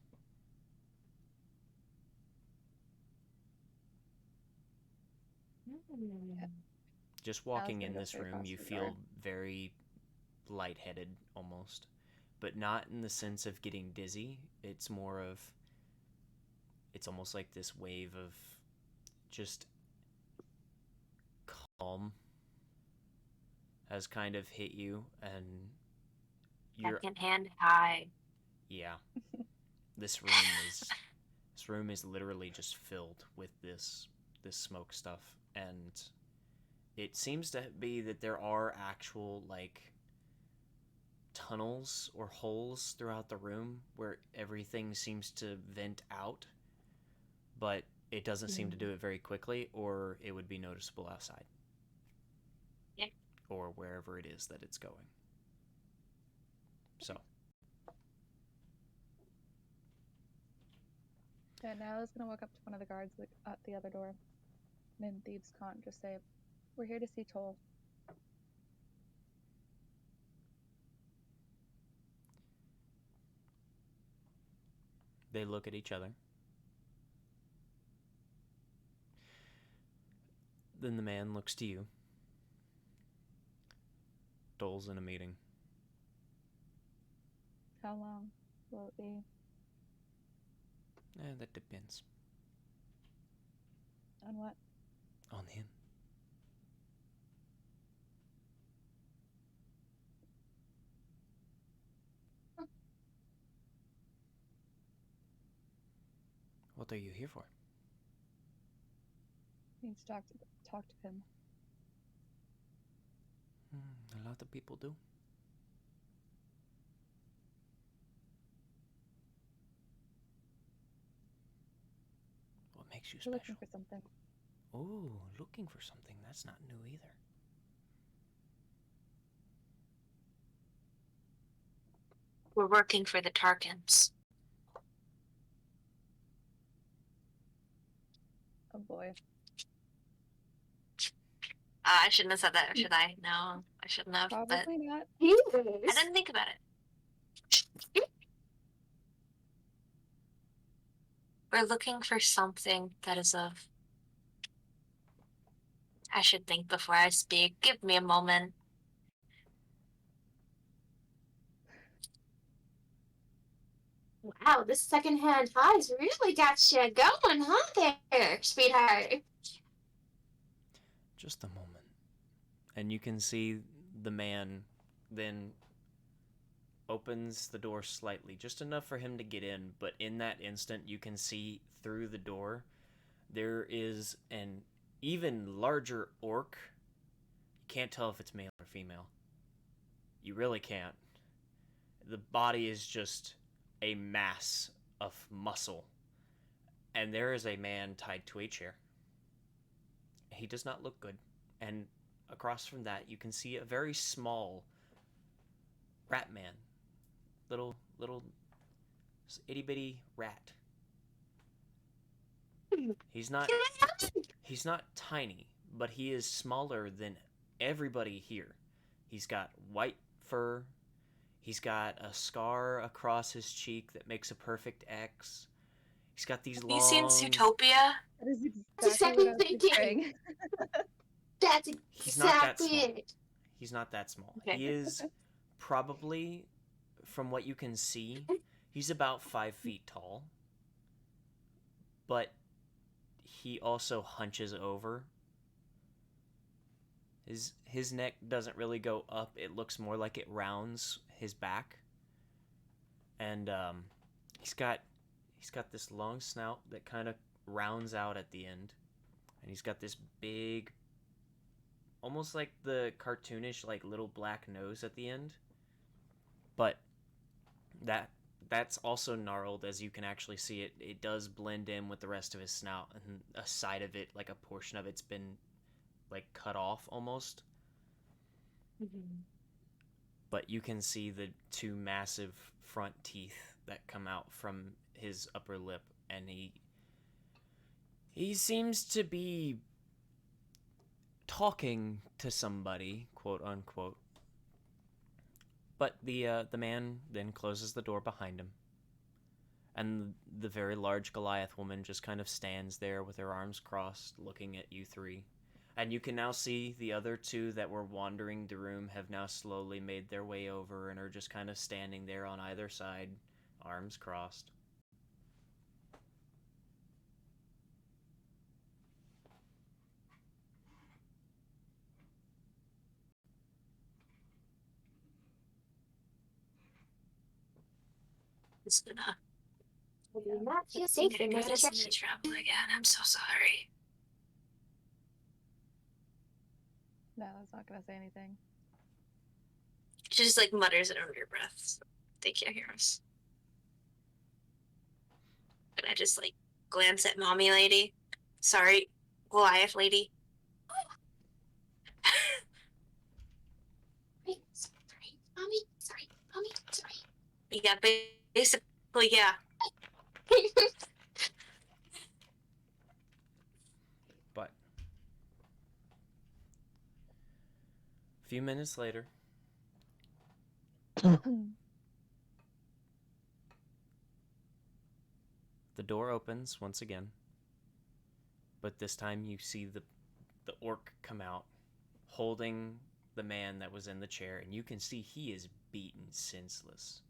Just walking gonna in go this straight room, across you the feel door. very lightheaded almost, but not in the sense of getting dizzy. It's more of, it's almost like this wave of just calm has kind of hit you, and you're, Second hand high. yeah, this room is literally just filled with this smoke stuff, and it seems to be that there are actual like tunnels or holes throughout the room where everything seems to vent out, but it doesn't seem to do it very quickly, or it would be noticeable outside. Yeah. Or wherever it is that it's going. So. Yeah, Nyla's gonna walk up to one of the guards at the other door. And in Thieves' Cant, just say, "We're here to see Toll." They look at each other. Then the man looks to you. Dole's in a meeting. How long will it be? That depends On what? on him. What are you here for? Need to talk to him. A lot of people do. What makes you We're special? looking for something. Oh, looking for something. That's not new either. We're working for the Tarkins. Oh boy. I shouldn't have said that, should I? No, I shouldn't have. But Probably not. He I is. didn't think about it. We're looking for something that is of. I should think before I speak. Give me a moment. Wow, this secondhand highs really got you going, huh, there, sweetheart? Just a moment. And you can see the man then opens the door slightly, just enough for him to get in, but in that instant you can see through the door there is an even larger orc. You can't tell if it's male or female. You really can't. The body is just a mass of muscle. And there is a man tied to a chair. He does not look good. And across from that, you can see a very small rat man. Little itty bitty rat. He's not tiny, but he is smaller than everybody here. He's got white fur. He's got a scar across his cheek that makes a perfect X. He's got these Have long. you seen Zootopia? That is That's exactly exactly what I was thinking. picturing. That's He's not that exactly small. it. He's not that small. Okay. He is probably, from what you can see, he's about 5 feet tall. But he also hunches over. His neck doesn't really go up. It looks more like it rounds his back. And he's got this long snout that kind of rounds out at the end. And he's got this big, almost like the cartoonish like little black nose at the end. But that's also gnarled, as you can actually see it. It does blend in with the rest of his snout, and a side of it, like a portion of it's been like cut off almost. Mm-hmm. But you can see the two massive front teeth that come out from his upper lip, and he seems to be talking to somebody, quote unquote. But the man then closes the door behind him, and the very large Goliath woman just kind of stands there with her arms crossed, looking at you three. And you can now see the other two that were wandering the room have now slowly made their way over and are just kind of standing there on either side, arms crossed. It's gonna. I do not feel safe in this Get us into attraction. trouble again. I'm so sorry. No, I was not gonna say anything. She just like mutters it under her breath. So they can't hear us. And I just like glance at mommy lady. Sorry, Goliath lady. Sorry, mommy. Sorry, mommy. Sorry. Yeah, basically, yeah. But a few minutes later, the door opens once again. But this time you see the orc come out, holding the man that was in the chair, and you can see he is beaten senseless.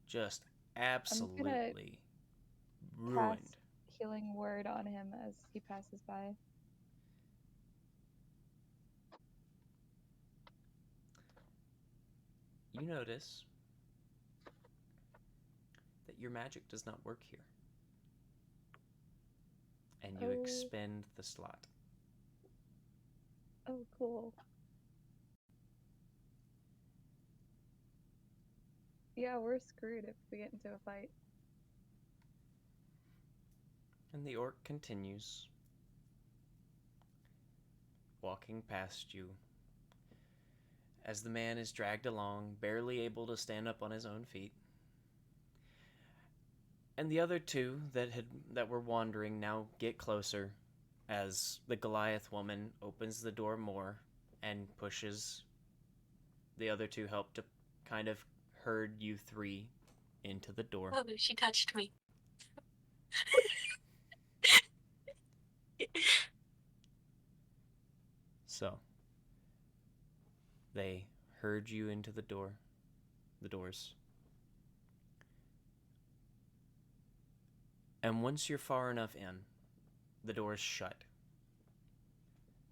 Just absolutely ruined. Pass healing word on him as he passes by. You notice that your magic does not work here. and you Oh. expend the slot. Oh, cool. Yeah, we're screwed if we get into a fight. And the orc continues, walking past you, as the man is dragged along, barely able to stand up on his own feet. And the other two that were wandering now get closer, as the Goliath woman opens the door more and pushes. The other two help to kind of herd you three into the door. Oh, she touched me. So, they herd you into the doors. And once you're far enough in, the doors shut.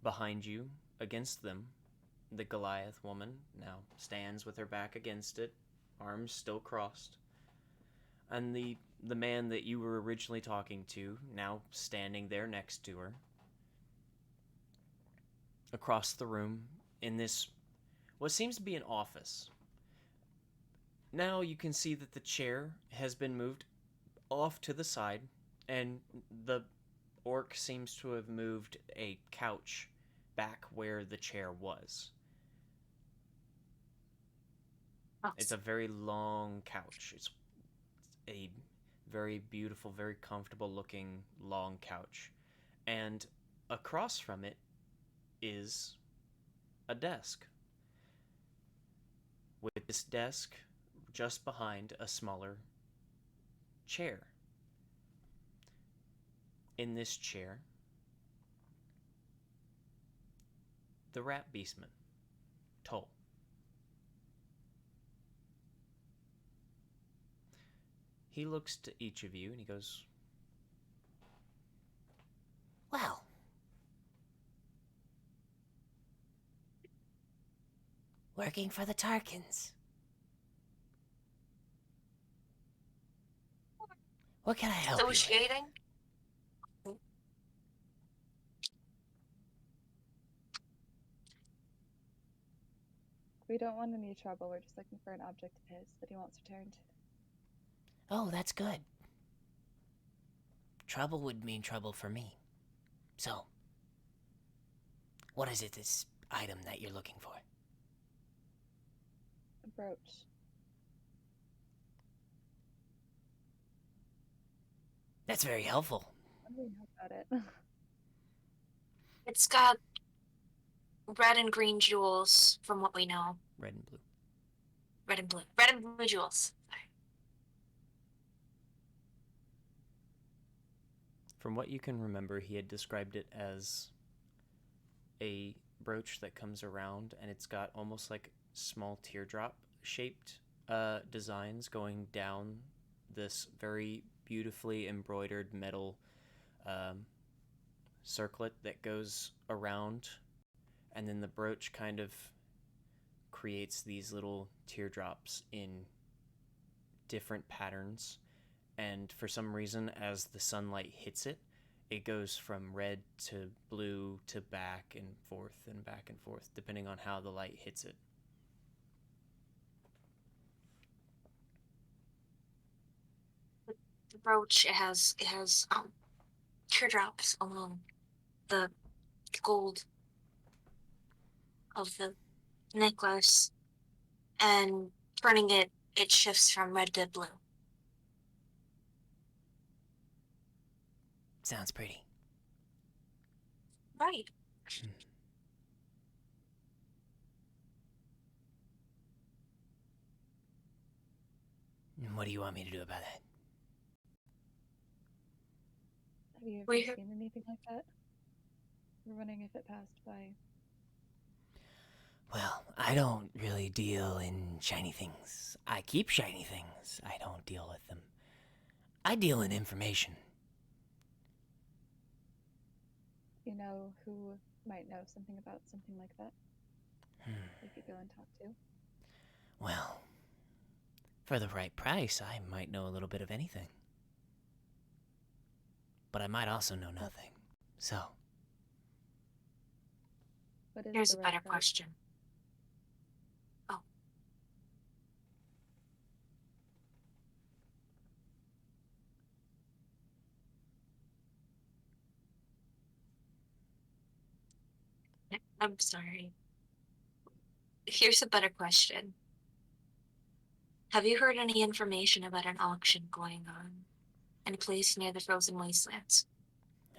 Behind you, against them, the Goliath woman now stands with her back against it, arms still crossed. And the man that you were originally talking to, now standing there next to her. Across the room, in this, what seems to be an office. Now you can see that the chair has been moved off to the side, and the orc seems to have moved a couch back where the chair was. It's a very long couch. It's a very beautiful, very comfortable looking long couch. And across from it is a desk. With this desk just behind a smaller chair. In this chair, the rat beastman, Toll. He looks to each of you and he goes, Well, working for the Tarkins. What can I help you with? Associating? We don't want any trouble. We're just looking for an object of his that he wants returned. Oh, that's good. Trouble would mean trouble for me. So, what is it, this item that you're looking for? A brooch. That's very helpful. What do we know about it? It's got red and green jewels, from what we know. red and blue. Red and blue. Red and blue jewels. Sorry. From what you can remember, he had described it as a brooch that comes around and it's got almost like small teardrop shaped designs going down this very beautifully embroidered metal circlet that goes around, and then the brooch kind of creates these little teardrops in different patterns, and for some reason as the sunlight hits it, it goes from red to blue to back and forth depending on how the light hits it. The brooch, it has teardrops along the gold of the necklace, and turning it shifts from red to blue. Sounds pretty. Right. And what do you want me to do about that? Have you ever We- seen anything like that? We're wondering if it passed by. Well, I don't really deal in shiny things. I keep shiny things. I don't deal with them. I deal in information. You know who might know something about something like that? We could go and talk to. Well, for the right price, I might know a little bit of anything. but I might also know nothing. So, What is Here's the a right better price? question. Oh. I'm sorry. Here's a better question. Have you heard any information about an auction going on in a place near the frozen wastelands?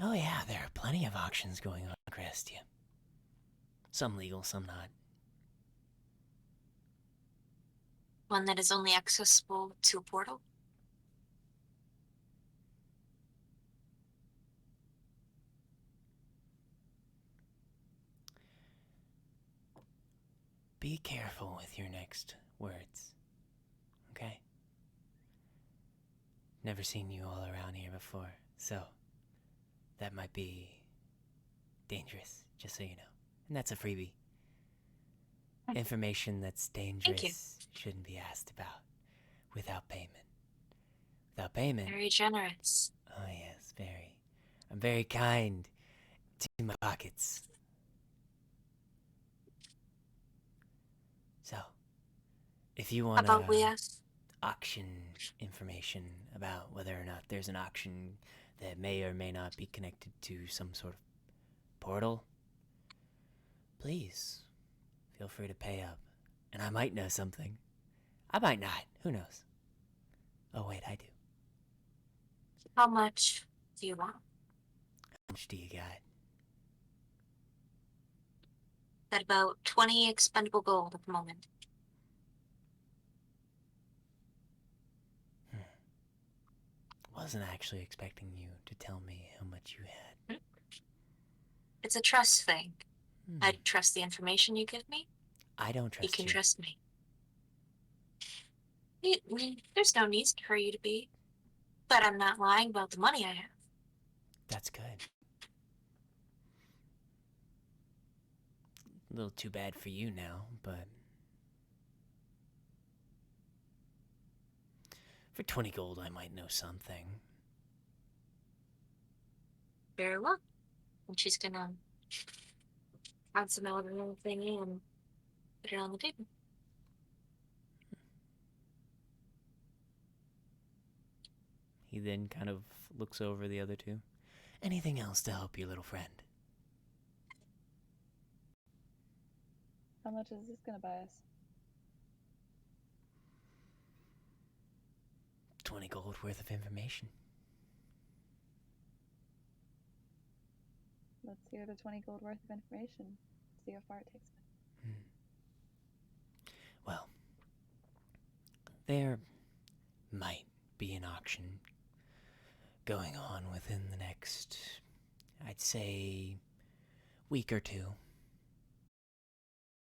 oh yeah, there are plenty of auctions going on in Grandiasha. Some legal, some not. One that is only accessible to a portal? Be careful with your next words, okay? Never seen you all around here before, so that might be dangerous, just so you know. And that's a freebie. Information that's Thank you. dangerous shouldn't be asked about without payment. Without payment, Very generous. oh yes, very. I'm very kind to my pockets. So, if you want About we to ask? auction information about whether or not there's an auction that may or may not be connected to some sort of portal, please feel free to pay up. And I might know something. I might not. Who knows? Oh, wait, I do. How much do you want? How much do you got? At about 20 expendable gold at the moment. Wasn't actually expecting you to tell me how much you had. It's a trust thing. Hmm. I trust the information you give me. I don't You trust can you. trust me. There's no need for you to be. But I'm not lying about the money I have. That's good. A little too bad for you now, but for 20 gold, I might know something. Very well. And she's gonna add some out of the thingy and put it on the table. He then kind of looks over the other two. Anything else to help your little friend? How much is this gonna buy us? 20 gold worth of information. Let's hear the 20 gold worth of information. See how far it takes me. Well, there might be an auction going on within the next, I'd say, week or two.